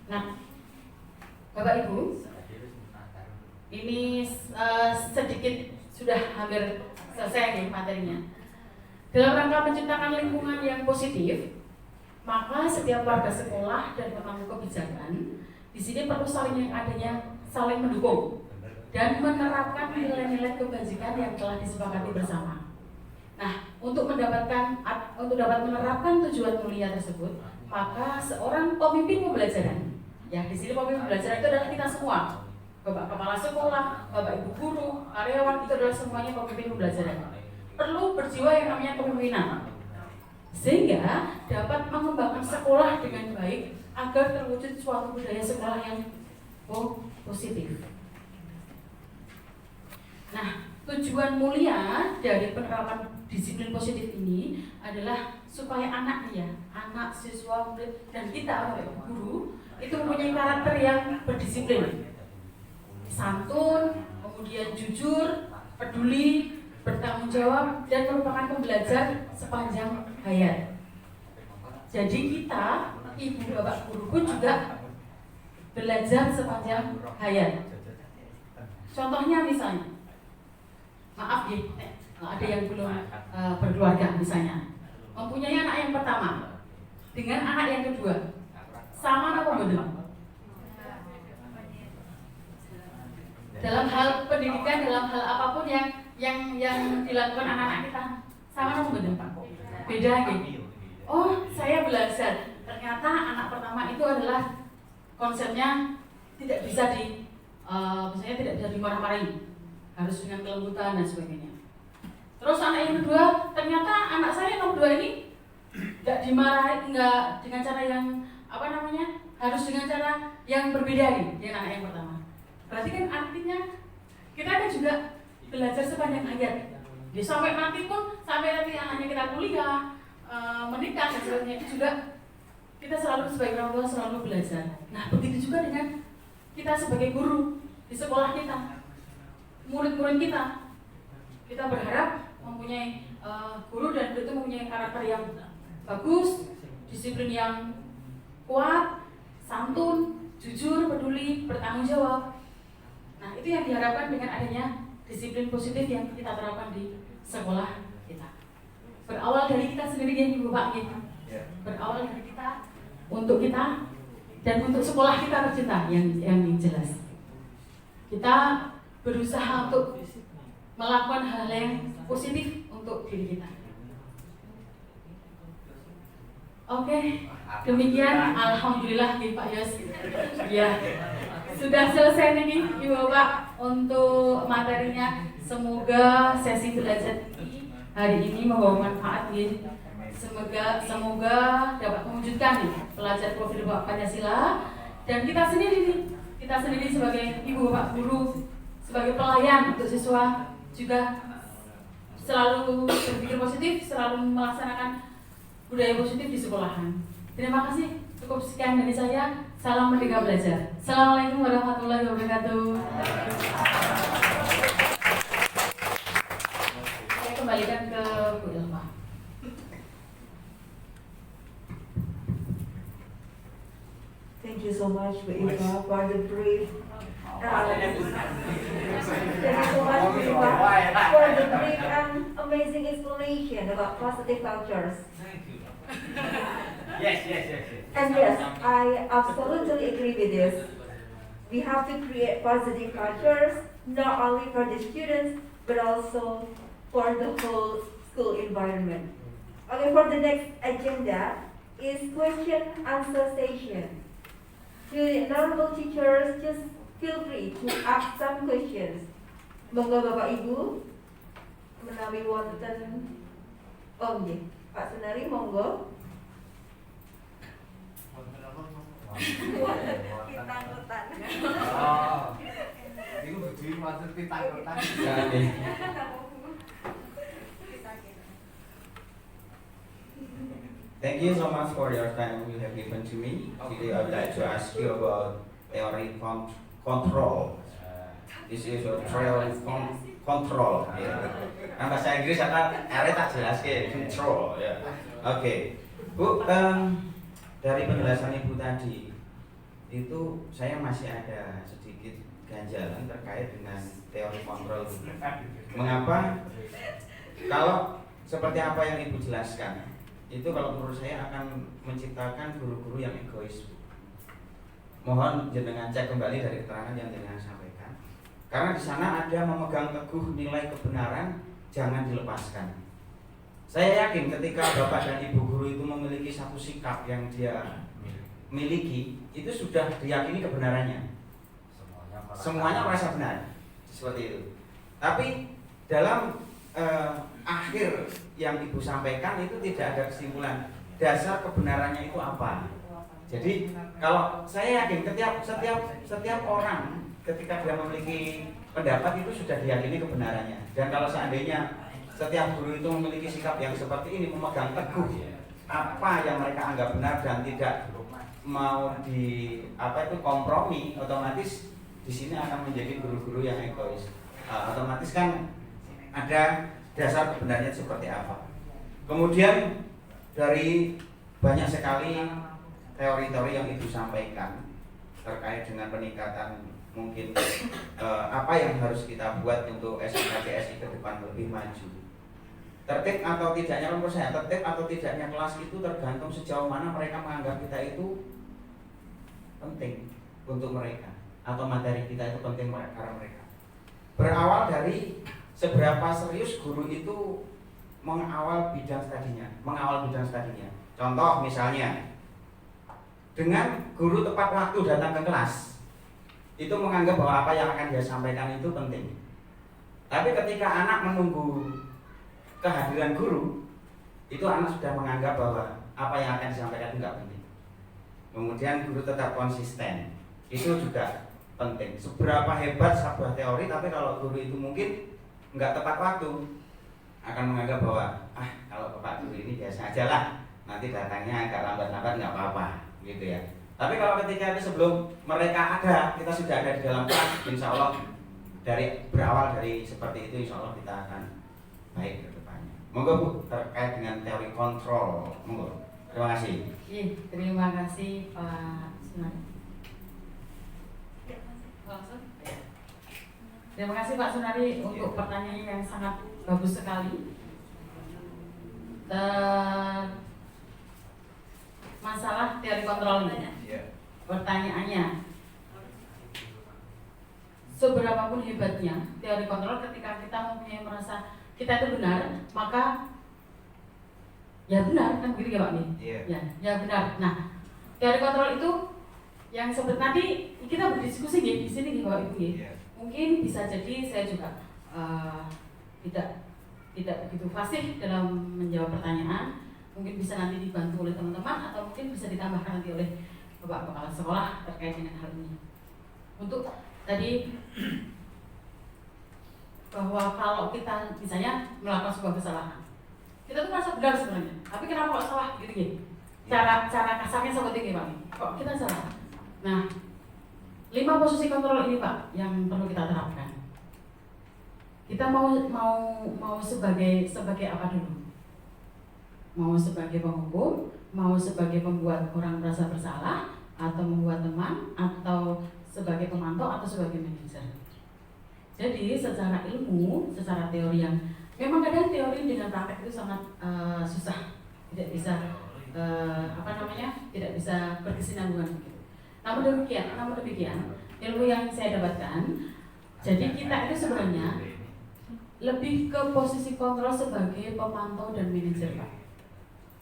Nah, Bapak Ibu, ini sedikit sudah hampir selesai nih materinya. Dalam rangka menciptakan lingkungan yang positif, maka setiap warga sekolah dan pemangku kebijakan di sini perlu saling mendukung dan menerapkan nilai-nilai kebajikan yang telah disepakati bersama. Nah, untuk dapat menerapkan tujuan mulia tersebut, maka seorang pemimpin pembelajaran, ya di sini pemimpin pembelajaran itu adalah kita semua. Bapak kepala sekolah, Bapak Ibu guru, karyawan, itu adalah semuanya pemimpin pembelajaran. Perlu berjiwa yang namanya kepemimpinan. sehingga dapat mengembangkan sekolah dengan baik agar terwujud suatu budaya sekolah yang positif. Nah, tujuan mulia dari penerapan disiplin positif ini adalah supaya anak siswa, murid, dan kita guru itu mempunyai karakter yang berdisiplin, santun, kemudian jujur, peduli, bertanggung jawab, dan merupakan pembelajar sepanjang hayat. Jadi kita, ibu bapak guru pun juga belajar sepanjang hayat. Contohnya misalnya, maaf ya, ada yang belum berkeluarga misalnya, mempunyai anak yang pertama dengan anak yang kedua, sama apa beda? Dalam hal pendidikan, dalam hal apapun yang dilakukan anak-anak kita, sama apa beda? Beda gitu. Oh, saya belajar. Ternyata anak pertama itu adalah konsepnya tidak bisa misalnya tidak bisa dimarah-marahi, harus dengan kelembutan dan sebagainya. Terus anak yang kedua, ternyata anak saya yang kedua ini nggak dimarahi, nggak dengan cara yang harus dengan cara yang berbeda nih dengan anak yang pertama. Berarti kan artinya kita kan juga belajar sepanjang hayat. Ya, sampai nanti anaknya kita kuliah, menikah dan sebagainya, itu juga kita selalu sebagai orang tua selalu belajar. Nah, begitu juga dengan kita sebagai guru di sekolah kita, murid-murid kita berharap mempunyai guru dan murid itu mempunyai karakter yang bagus, disiplin yang kuat, santun, jujur, peduli, bertanggung jawab. Nah, itu yang diharapkan dengan adanya disiplin positif yang kita terapkan di sekolah kita. Berawal dari kita sendiri ya Ibu Bapak gitu. Berawal dari kita, untuk kita dan untuk sekolah kita tercinta yang jelas. Kita berusaha untuk melakukan hal yang positif untuk diri kita. Oke, demikian alhamdulillah nih Pak Yos. Ya, sudah selesai nih Ibu Bapak untuk materinya. Semoga sesi belajar hari ini membawa manfaat nih. Semoga dapat mewujudkan nih pelajar profil Bapak Pancasila dan kita sendiri sebagai Ibu Bapak guru, sebagai pelayan untuk siswa juga selalu berpikir positif, selalu melaksanakan budaya positif di sekolahan. Terima kasih. Cukup sekian dari saya. Salam Merdeka Belajar. Assalamualaikum warahmatullahi wabarakatuh. Saya kembalikan ke Bu Ilma. Thank you so much, Bu Ilma, for the brief. Thank you so much, Bu Ilma, for the brief and amazing explanation about positive cultures. Yes. And yes, I absolutely agree with this. We have to create positive cultures, not only for the students, but also for the whole school environment. Okay, for the next agenda is question answer session. To the honorable teachers, just feel free to ask some questions. Monggo Bapak Ibu, menawi wonten, nggih, Pak Sunari, monggo. Pitangkutan. Oh. Iku kudu maksud pitangkutan. Thank you so much for your time you have given to me. Today I would like to ask you about theory control. This is a theory control. Nah, bahasa Inggris akan tak jelas ke control. Ya. Oke, Bu. Dari penjelasan Ibu tadi itu saya masih ada sedikit ganjalan terkait dengan teori kontrol. Mengapa? Kalau seperti apa yang Ibu jelaskan, itu kalau menurut saya akan menciptakan guru-guru yang egois. Mohon jenengan cek kembali dari keterangan yang jenengan sampaikan. Karena di sana ada memegang teguh nilai kebenaran, jangan dilepaskan. Saya yakin ketika Bapak dan Ibu guru itu memiliki satu sikap yang dia miliki, itu sudah diyakini kebenarannya. Semuanya merasa benar, seperti itu. Tapi dalam akhir yang Ibu sampaikan itu tidak ada kesimpulan dasar kebenarannya itu apa. Jadi kalau saya yakin setiap orang ketika dia memiliki pendapat itu sudah diyakini kebenarannya. Dan kalau seandainya setiap guru itu memiliki sikap yang seperti ini, memegang teguh apa yang mereka anggap benar dan tidak mau kompromi, otomatis di sini akan menjadi guru-guru yang egois. Otomatis kan ada dasar kebenarannya seperti apa. Kemudian dari banyak sekali teori-teori yang Ibu sampaikan terkait dengan peningkatan mungkin apa yang harus kita buat untuk SMK-CSI ke depan lebih maju. Tertib atau tidaknya, menurut saya tertib atau tidaknya kelas itu tergantung sejauh mana mereka menganggap kita itu penting untuk mereka, atau materi kita itu penting karena mereka. Berawal dari seberapa serius guru itu mengawal bidang studinya. Contoh misalnya, dengan guru tepat waktu datang ke kelas, itu menganggap bahwa apa yang akan dia sampaikan itu penting. Tapi ketika anak menunggu kehadiran guru, itu anak sudah menganggap bahwa apa yang akan disampaikan itu nggak penting. Kemudian guru tetap konsisten, itu juga penting. Seberapa hebat sebuah teori, tapi kalau guru itu mungkin nggak tepat waktu, akan menganggap bahwa kalau Pak Guru ini biasa aja lah, nanti datangnya agak lambat-lambat nggak apa-apa, gitu ya. Tapi kalau ketika itu sebelum mereka ada, kita sudah ada di dalam kelas, insya Allah berawal dari seperti itu, insya Allah kita akan baik ke depannya. Monggo Bu, terkait dengan teori kontrol, monggo. Terima kasih. Terima kasih Pak Sunari. Terima kasih Pak Sunari untuk pertanyaan yang sangat bagus sekali. Masalah teori kontrol ini. Pertanyaannya, seberapapun hebatnya teori kontrol, ketika kita mempunyai merasa kita itu benar, maka ya benar kan begitu ya Pak nih? Ya benar. Nah, teori kontrol itu yang sebut nanti kita berdiskusi di sini Bapak Ibu. Mungkin bisa jadi saya juga tidak begitu fasih dalam menjawab pertanyaan. Mungkin bisa nanti dibantu oleh teman-teman atau mungkin bisa ditambahkan nanti oleh Bapak Kepala Sekolah terkait dengan hal ini. Untuk tadi bahwa kalau kita misalnya melakukan sebuah kesalahan, kita tuh merasa benar sebenarnya, tapi kenapa kok salah gitu ya? Cara kasarnya seperti ini Pak. Kok kita salah? Nah, 5 posisi kontrol ini Pak yang perlu kita terapkan. Kita mau sebagai apa dulu? Mau sebagai penghukum, mau sebagai pembuat orang merasa bersalah, atau membuat teman, atau sebagai pemantau, atau sebagai manajer. Jadi secara ilmu, secara teori yang memang kadang teori dengan praktek itu sangat susah, tidak bisa tidak bisa berkesinambungan begitu. Namun demikian, ilmu yang saya dapatkan, jadi kita itu sebenarnya lebih ke posisi kontrol sebagai pemantau dan manajer Pak.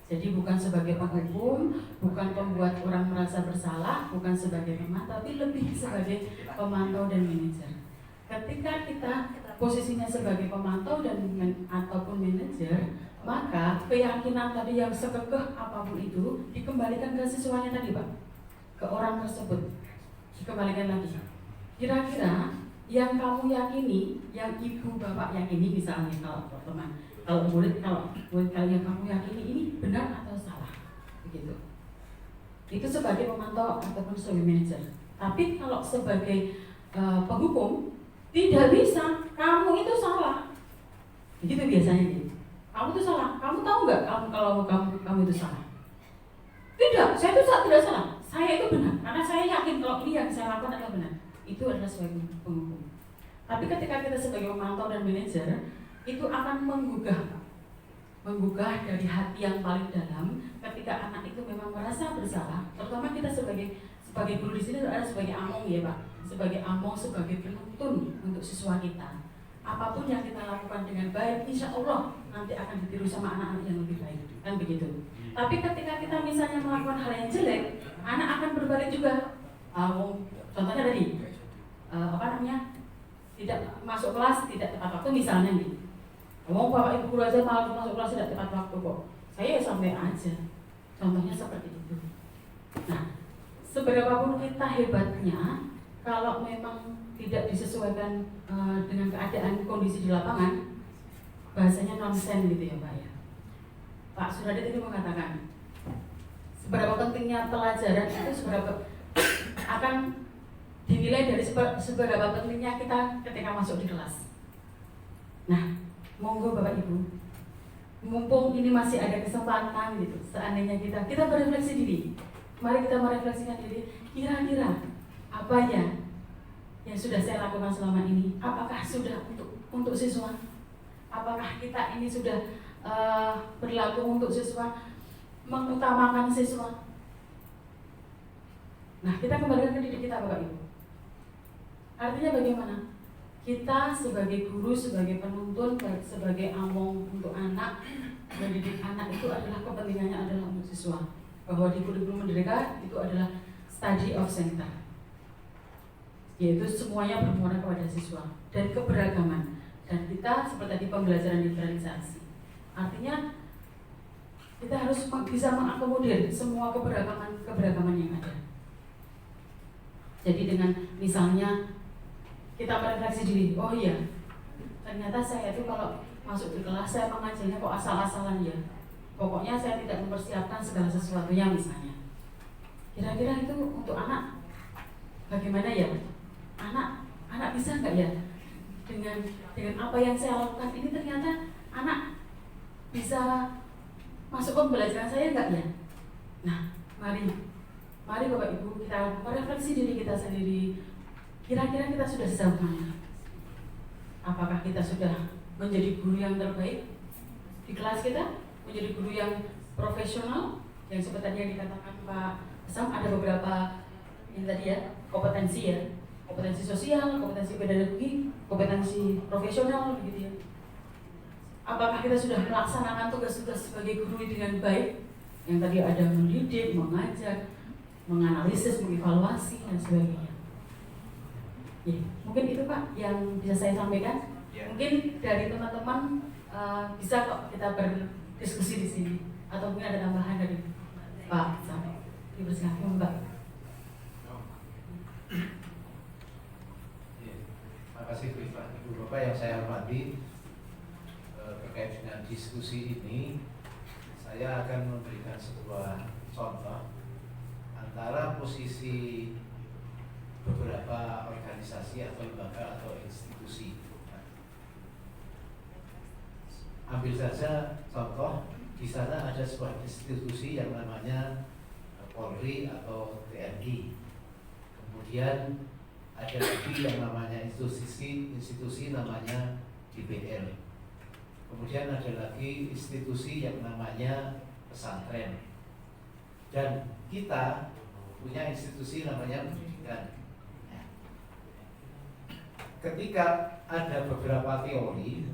Jadi bukan sebagai penghukum, bukan pembuat orang merasa bersalah, bukan sebagai teman, tapi lebih sebagai pemantau dan manajer. Ketika kita posisinya sebagai pemantau dan ataupun manajer, maka keyakinan tadi yang sekekeh apapun itu dikembalikan ke siswanya tadi Pak, ke orang tersebut, dikembalikan lagi. Kira-kira yang kamu yakini, yang ibu bapak yakini, misalnya kalau murid kalian kamu yakini ini benar atau salah, begitu. Itu sebagai pemantau ataupun sebagai manajer. Tapi kalau sebagai penghukum tidak bisa, kamu itu salah, begitu biasanya gitu. Kamu itu salah, kamu tahu nggak kalau kamu itu salah? Tidak, saya itu tidak salah, saya itu benar, karena saya yakin kalau ini yang saya lakukan adalah benar. Itu adalah sebagai penghukum. Tapi ketika kita sebagai pemantau dan manajer, itu akan menggugah dari hati yang paling dalam ketika anak itu memang merasa bersalah. Terutama kita sebagai guru di sini adalah sebagai among ya Pak, sebagai among, sebagai penuntun untuk siswa kita. Apapun yang kita lakukan dengan baik, insya Allah nanti akan ditiru sama anak-anak yang lebih baik, kan begitu. Tapi ketika kita misalnya melakukan hal yang jelek, anak akan berbalik juga. Contohnya tadi, tidak masuk kelas, tidak tepat waktu misalnya nih. Ngomong bapak ibu guru aja malah masuk kelas tidak tepat waktu kok. Saya ya sampai aja. Contohnya seperti itu. Nah, seberapapun kita hebatnya, kalau memang tidak disesuaikan dengan keadaan kondisi di lapangan, bahasanya nonsen gitu ya Pak ya. Pak Suradit ini mengatakan, seberapa pentingnya pelajaran itu akan dinilai dari seberapa pentingnya kita ketika masuk di kelas. Nah, monggo Bapak Ibu, mumpung ini masih ada kesempatan gitu, seandainya kita berefleksi diri. Mari kita merefleksikan diri, kira-kira apa ya yang sudah saya lakukan selama ini? Apakah sudah untuk siswa? Apakah kita ini sudah berlaku untuk siswa, mengutamakan siswa? Nah, kita kembalikan ke diri kita Bapak Ibu. Artinya bagaimana? Kita sebagai guru, sebagai penuntun, sebagai among untuk anak, mendidik anak itu adalah kepentingannya adalah untuk siswa. Bahwa di kurikulum merdeka itu adalah study of center, yaitu semuanya bermuara kepada siswa dan keberagaman. Dan kita seperti tadi pembelajaran diferensiasi. Artinya kita harus bisa mengakomodir semua keberagaman yang ada. Jadi dengan misalnya kita merefleksi diri, oh iya, ternyata saya itu kalau masuk di kelas saya mengajarnya kok asal-asalan ya. Pokoknya saya tidak mempersiapkan segala sesuatunya misalnya. Kira-kira itu untuk anak bagaimana ya? Anak bisa nggak ya dengan apa yang saya lakukan ini, ternyata anak bisa masuk pembelajaran saya nggak ya? Nah, mari Bapak Ibu kita merefleksi diri kita sendiri. Kira-kira kita sudah sejauh mana? Apakah kita sudah menjadi guru yang terbaik di kelas kita? Menjadi guru yang profesional? Yang seperti tadi yang dikatakan Pak Sam, ada beberapa yang tadi ya, kompetensi ya. Kompetensi sosial, kompetensi pedagogi, kompetensi profesional begitu ya. Apakah kita sudah melaksanakan tugas-tugas sebagai guru dengan baik? Yang tadi ada mendidik, mengajar, menganalisis, mengevaluasi dan sebagainya. Ya, mungkin itu Pak yang bisa saya sampaikan. Ya. Mungkin dari teman-teman bisa kok kita berdiskusi di sini, atau mungkin ada tambahan dari Pak Sam. Dipersilakan Mbak. Terima kasih Ibu Bapak yang saya hormati. Terkait dengan diskusi ini, saya akan memberikan sebuah contoh antara posisi beberapa organisasi atau lembaga atau institusi. Ambil saja contoh, di sana ada sebuah institusi yang namanya Polri atau TNI. Kemudian ada lagi yang namanya institusi namanya DPR. Kemudian ada lagi institusi yang namanya pesantren. Dan kita punya institusi namanya pendidikan. Ketika ada beberapa teori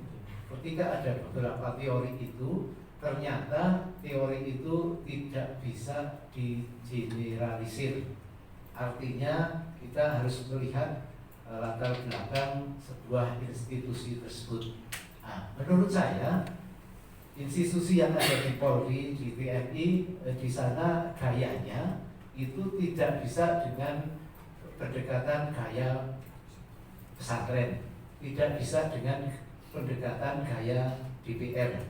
itu ternyata teori itu tidak bisa digeneralisir. Artinya kita harus melihat latar belakang sebuah institusi tersebut. Nah, menurut saya institusi yang ada di Polri, di TNI, di sana gayanya itu tidak bisa dengan pendekatan gaya pesantren, tidak bisa dengan pendekatan gaya DPR.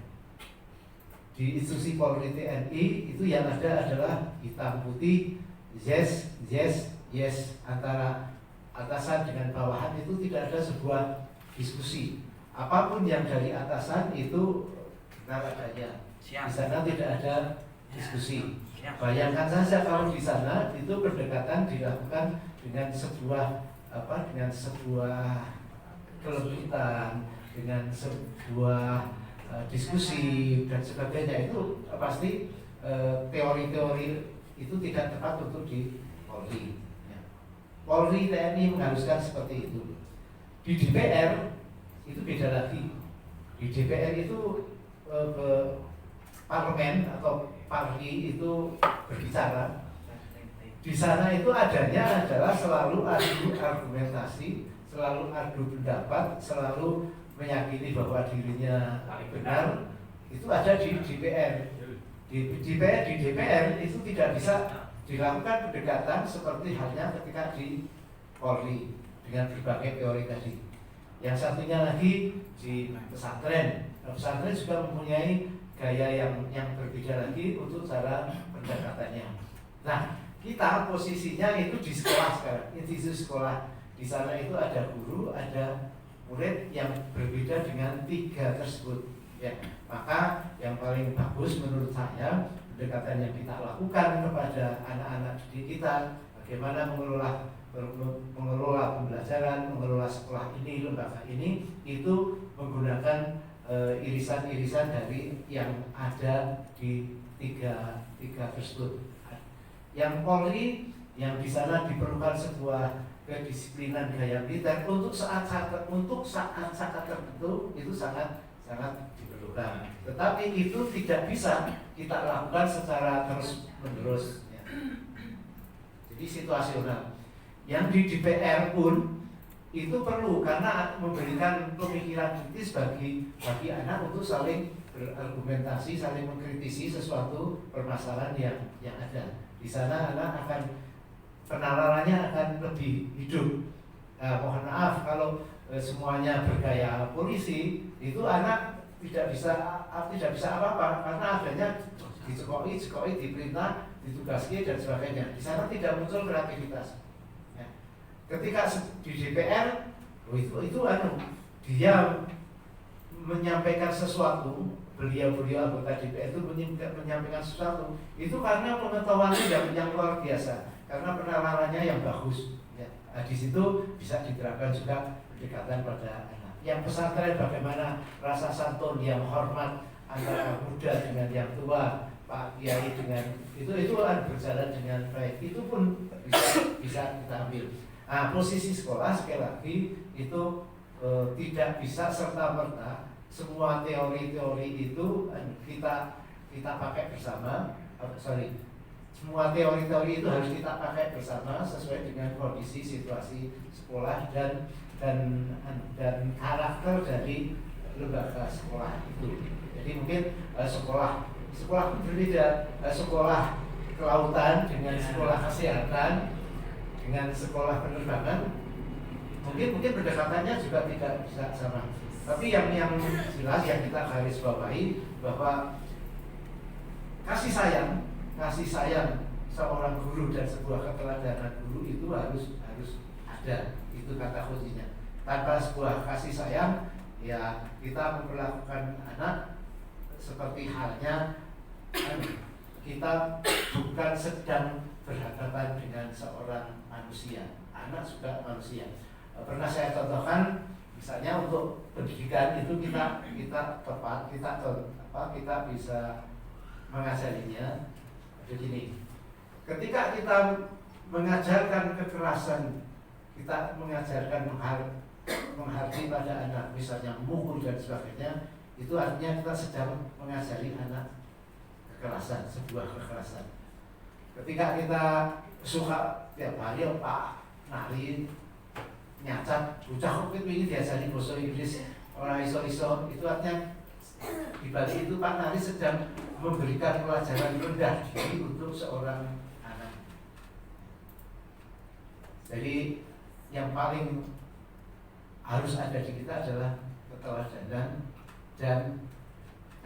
Di institusi Polri TNI itu yang ada adalah hitam putih, yes, yes, yes, antara atasan dengan bawahan itu tidak ada sebuah diskusi. Apapun yang dari atasan itu benar adanya. Di sana tidak ada diskusi. Bayangkan saja kalau di sana itu pendekatan dilakukan dengan sebuah kelebihan, dengan sebuah diskusi dan sebagainya, itu pasti teori-teori itu tidak tepat untuk di Polri. Polri TNI mengharuskan seperti itu. Di DPR itu beda lagi. Di DPR itu parlemen atau parli itu berbicara. Di sana itu adanya adalah selalu adu argumentasi, selalu adu pendapat, selalu meyakini bahwa dirinya benar, itu ada di DPR. Di DPR itu tidak bisa dilakukan pendekatan seperti halnya ketika di Polri dengan berbagai teori tadi. Yang satunya lagi di pesantren. Pesantren juga mempunyai gaya yang berbeda lagi untuk cara pendekatannya. Nah, kita posisinya itu di sekolah sekarang, institusi sekolah. Di sana itu ada guru, ada murid yang berbeda dengan tiga tersebut. Ya, maka yang paling bagus menurut saya pendekatan yang kita lakukan kepada anak-anak didik kita, bagaimana mengelola pembelajaran, mengelola sekolah ini, lembaga ini, itu menggunakan irisan-irisan dari yang ada di tiga tersebut. Yang Polri, yang di sana diperlukan sebuah kedisiplinan gaya militer untuk saat-saat tertentu itu sangat diperlukan. Tetapi itu tidak bisa kita lakukan secara terus-menerus. Ya. Jadi situasional. Yang di DPR pun itu perlu karena memberikan pemikiran kritis bagi anak untuk saling berargumentasi, saling mengkritisi sesuatu permasalahan yang ada. Di sana anak akan penalarannya akan lebih hidup. Nah, mohon maaf kalau semuanya bergaya polisi, itu anak tidak bisa apa-apa karena adanya dicekoi, diperintah, ditugasi dan sebagainya. Di sana tidak muncul kreativitas. Ya. Ketika di DPR, dia menyampaikan sesuatu, beliau anggota DPR itu menyampaikan sesuatu, itu karena pengetahuannya yang luar biasa, karena penalarannya yang bagus. Ya. Nah, di situ bisa diterapkan juga pendekatan pada anak. Yang pesantren bagaimana rasa santun yang hormat antara muda dengan yang tua, Pak Kiai dengan itu berjalan dengan baik. Itu pun bisa kita ambil. Nah, posisi sekolah sekali lagi itu tidak bisa serta-merta semua teori-teori itu kita pakai bersama. Semua teori-teori itu harus kita pakai bersama sesuai dengan kondisi situasi sekolah dan karakter dari lembaga sekolah itu. Jadi mungkin sekolah berbeda, sekolah kelautan dengan sekolah kesehatan dengan sekolah penerbangan mungkin pendekatannya juga tidak bisa sama. Tapi yang jelas yang kita garis bawahi bahwa kasih sayang seorang guru dan sebuah keteladanan guru itu harus ada, itu kata kuncinya. Tanpa sebuah kasih sayang, ya kita memperlakukan anak seperti halnya kita bukan sedang berhadapan dengan seorang manusia. Anak juga manusia. Pernah saya contohkan, misalnya untuk pendidikan itu kita bisa mengajarinya begini. Ketika kita mengajarkan kekerasan, kita mengajarkan menghargai pada anak, misalnya memukul dan sebagainya, itu artinya kita sedang mengajari anak kekerasan, sebuah kekerasan. Ketika kita suka tiap hari Pak nari nyacat, bocah kok ini diajari bahasa Inggris orang iso-iso, itu artinya di balik itu Pak Nari sedang memberikan pelajaran rendah diri untuk seorang anak. Jadi yang paling harus ada di kita adalah keteladanan dan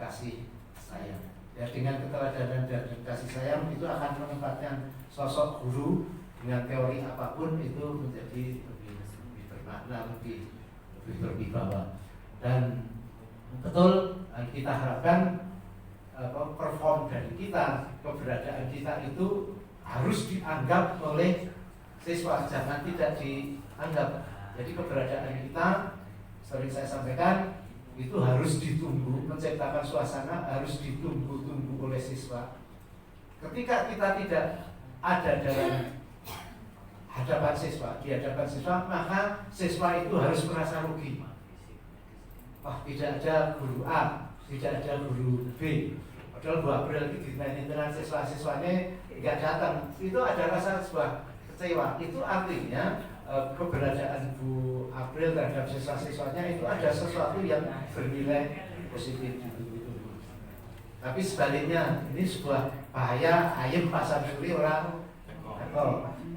kasih sayang. Ya, dengan keteladanan dan kasih sayang itu akan menempatkan sosok guru dengan teori apapun itu menjadi lebih bermakna, lebih berwibawa. Dan betul kita harapkan perform dari kita, keberadaan kita itu harus dianggap oleh siswa, jangan tidak dianggap. Jadi keberadaan kita, sering saya sampaikan, itu harus ditunggu, menciptakan suasana harus ditunggu-tunggu oleh siswa. Ketika kita tidak ada dalam hadapan siswa, di hadapan siswa, maka siswa itu harus merasa rugi. Wah, tidak ada guru A, tidak ada guru B. Padahal 2 April itu dimainin dengan siswa-siswanya nggak datang. Itu ada rasa sebuah kecewa. Itu artinya keberadaan Bu April terhadap siswa-siswanya itu ada sesuatu yang bernilai positif gitu. Tapi sebaliknya ini sebuah bahaya ayam pasar suri orang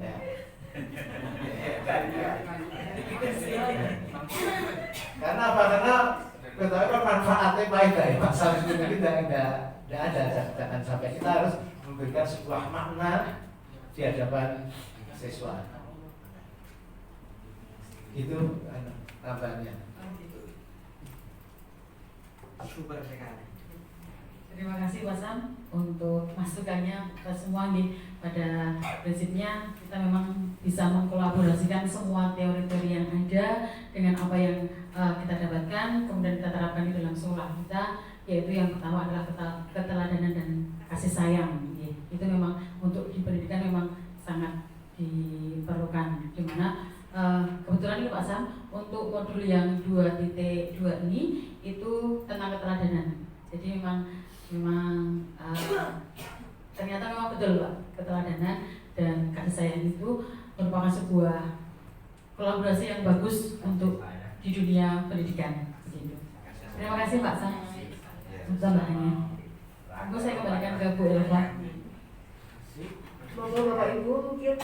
ya. Karena apa? Karena ketahui kan manfaatnya baik dari pasar suri ini tidak ada. Jangan sampai kita harus memberikan sebuah makna di hadapan siswa. Itu tambahnya. Super sekali. Terima kasih Pak Sam untuk masukannya kita semua nih. Pada prinsipnya kita memang bisa mengkolaborasikan semua teori-teori yang ada dengan apa yang kita dapatkan, kemudian kita terapkan di dalam sekolah kita, yaitu yang pertama adalah keteladanan dan kasih sayang. Itu memang untuk di pendidikan memang sangat diperlukan. Dimana kebetulan ini Pak Sam untuk modul yang 2.2 ini itu tentang keteladanan. Jadi memang ternyata memang betul Pak, keteladanan dan kasih sayang itu merupakan sebuah kolaborasi yang bagus untuk di dunia pendidikan. Begitu. Terima kasih Pak Sam untuk tambahannya. Aku saya kembalikan ke Bu Elva. Monggo Bapak Ibu, mungkin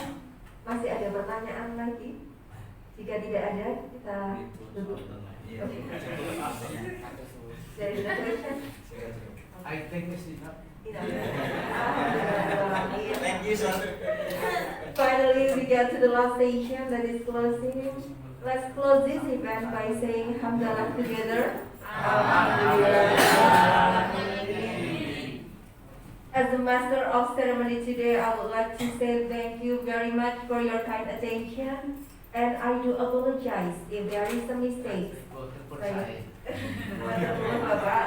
masih ada pertanyaan lagi. Jika tidak ada, kita tutup. Dari question. I think this is enough. Thank you, sir. Finally, we get to the last station, that is closing. Let's close this event by saying Hamdalah together. As the master of ceremony today, I would like to say thank you very much for your kind attention, and I do apologize if there is a mistake. Bapak,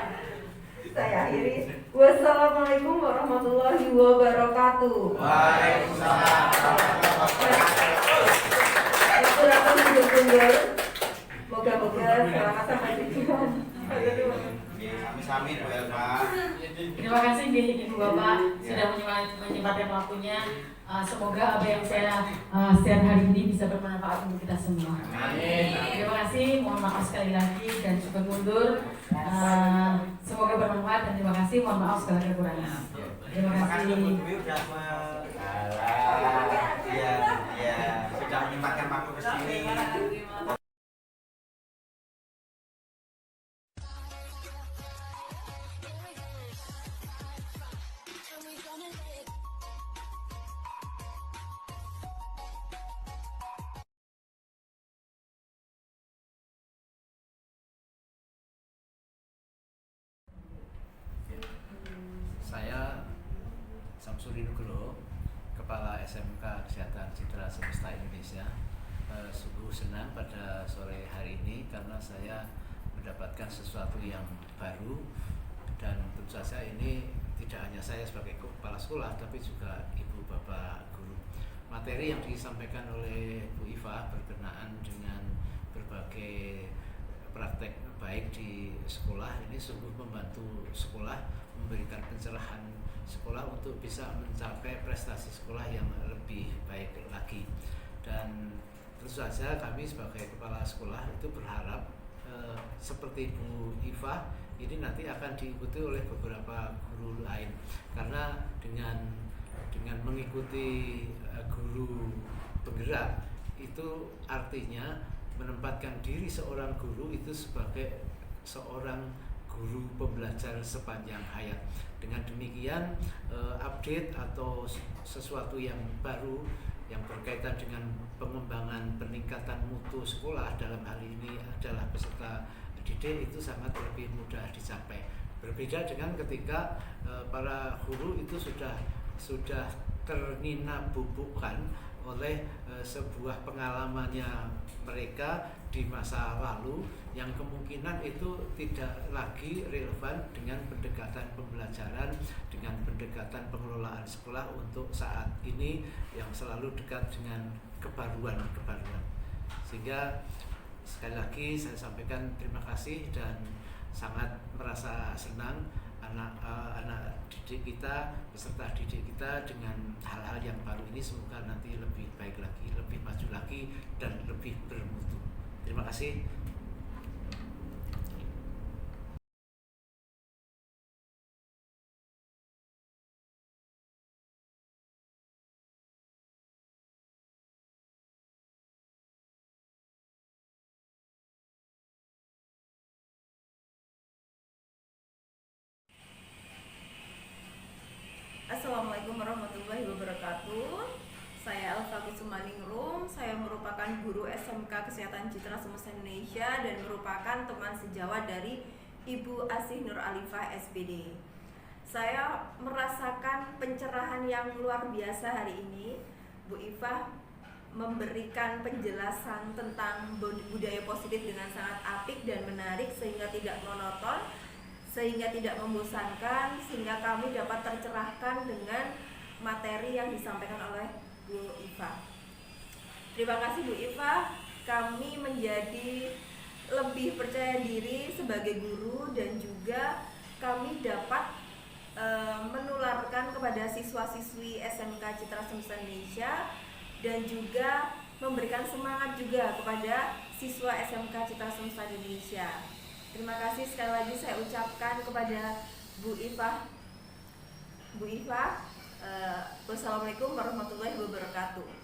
saya akhiri. Wassalamualaikum warahmatullahi wabarakatuh. Waalaikumsalam. Silakan mundur-mundur. Moga-moga selamat sampai tujuan. Sami-sami Bu Elva. Terima kasih Ibu Bapak sudah menyempatkan waktunya. Semoga apa yang saya share hari ini bisa bermanfaat untuk kita semua. Terima kasih, mohon maaf sekali lagi dan juga mundur. Semoga bermanfaat dan terima kasih, mohon maaf segala kekurangan. Terima kasih. Sudah menyempatkan waktu ke sini. Saya Samsuri Nugroho, Kepala SMK Kesehatan Citra Semesta Indonesia. Sungguh senang pada sore hari ini karena saya mendapatkan sesuatu yang baru, dan tentu saja ini tidak hanya saya sebagai kepala sekolah tapi juga ibu bapak guru. Materi yang disampaikan oleh Bu Iva berkenaan dengan berbagai praktek baik di sekolah ini sungguh membantu sekolah, memberikan pencerahan sekolah untuk bisa mencapai prestasi sekolah yang lebih baik lagi. Dan tentu saja kami sebagai kepala sekolah itu berharap seperti Bu Iva ini nanti akan diikuti oleh beberapa guru lain, karena dengan mengikuti guru penggerak itu artinya menempatkan diri seorang guru itu sebagai seorang guru pembelajar sepanjang hayat. Dengan demikian update atau sesuatu yang baru yang berkaitan dengan pengembangan peningkatan mutu sekolah dalam hal ini adalah peserta didik itu sangat lebih mudah dicapai. Berbeda dengan ketika para guru itu sudah ternina bubukkan oleh sebuah pengalamannya mereka di masa lalu yang kemungkinan itu tidak lagi relevan dengan pendekatan pembelajaran, dengan pendekatan pengelolaan sekolah untuk saat ini yang selalu dekat dengan kebaruan-kebaruan. Sehingga sekali lagi saya sampaikan terima kasih dan sangat merasa senang anak didik kita, peserta didik kita dengan hal-hal yang baru ini. Semoga nanti lebih baik lagi, lebih maju lagi, dan lebih bermutu. Terima kasih. Assalamualaikum warahmatullahi wabarakatuh. Saya Elva Kusumaningrum. Saya merupakan guru SMK Kesehatan Citra Semesta Indonesia dan merupakan teman sejawat dari Ibu Asih Nur Alifah SPD. Saya merasakan pencerahan yang luar biasa hari ini. Bu Ifah memberikan penjelasan tentang budaya positif dengan sangat apik dan menarik sehingga tidak monoton, sehingga tidak membosankan, sehingga kami dapat tercerahkan dengan materi yang disampaikan oleh Bu Ifah. Terima kasih Bu Ifah, kami menjadi lebih percaya diri sebagai guru dan juga kami dapat menularkan kepada siswa-siswi SMK Citra Semesta Indonesia dan juga memberikan semangat juga kepada siswa SMK Citra Semesta Indonesia. Terima kasih sekali lagi saya ucapkan kepada Bu Ifah. Wassalamualaikum warahmatullahi wabarakatuh.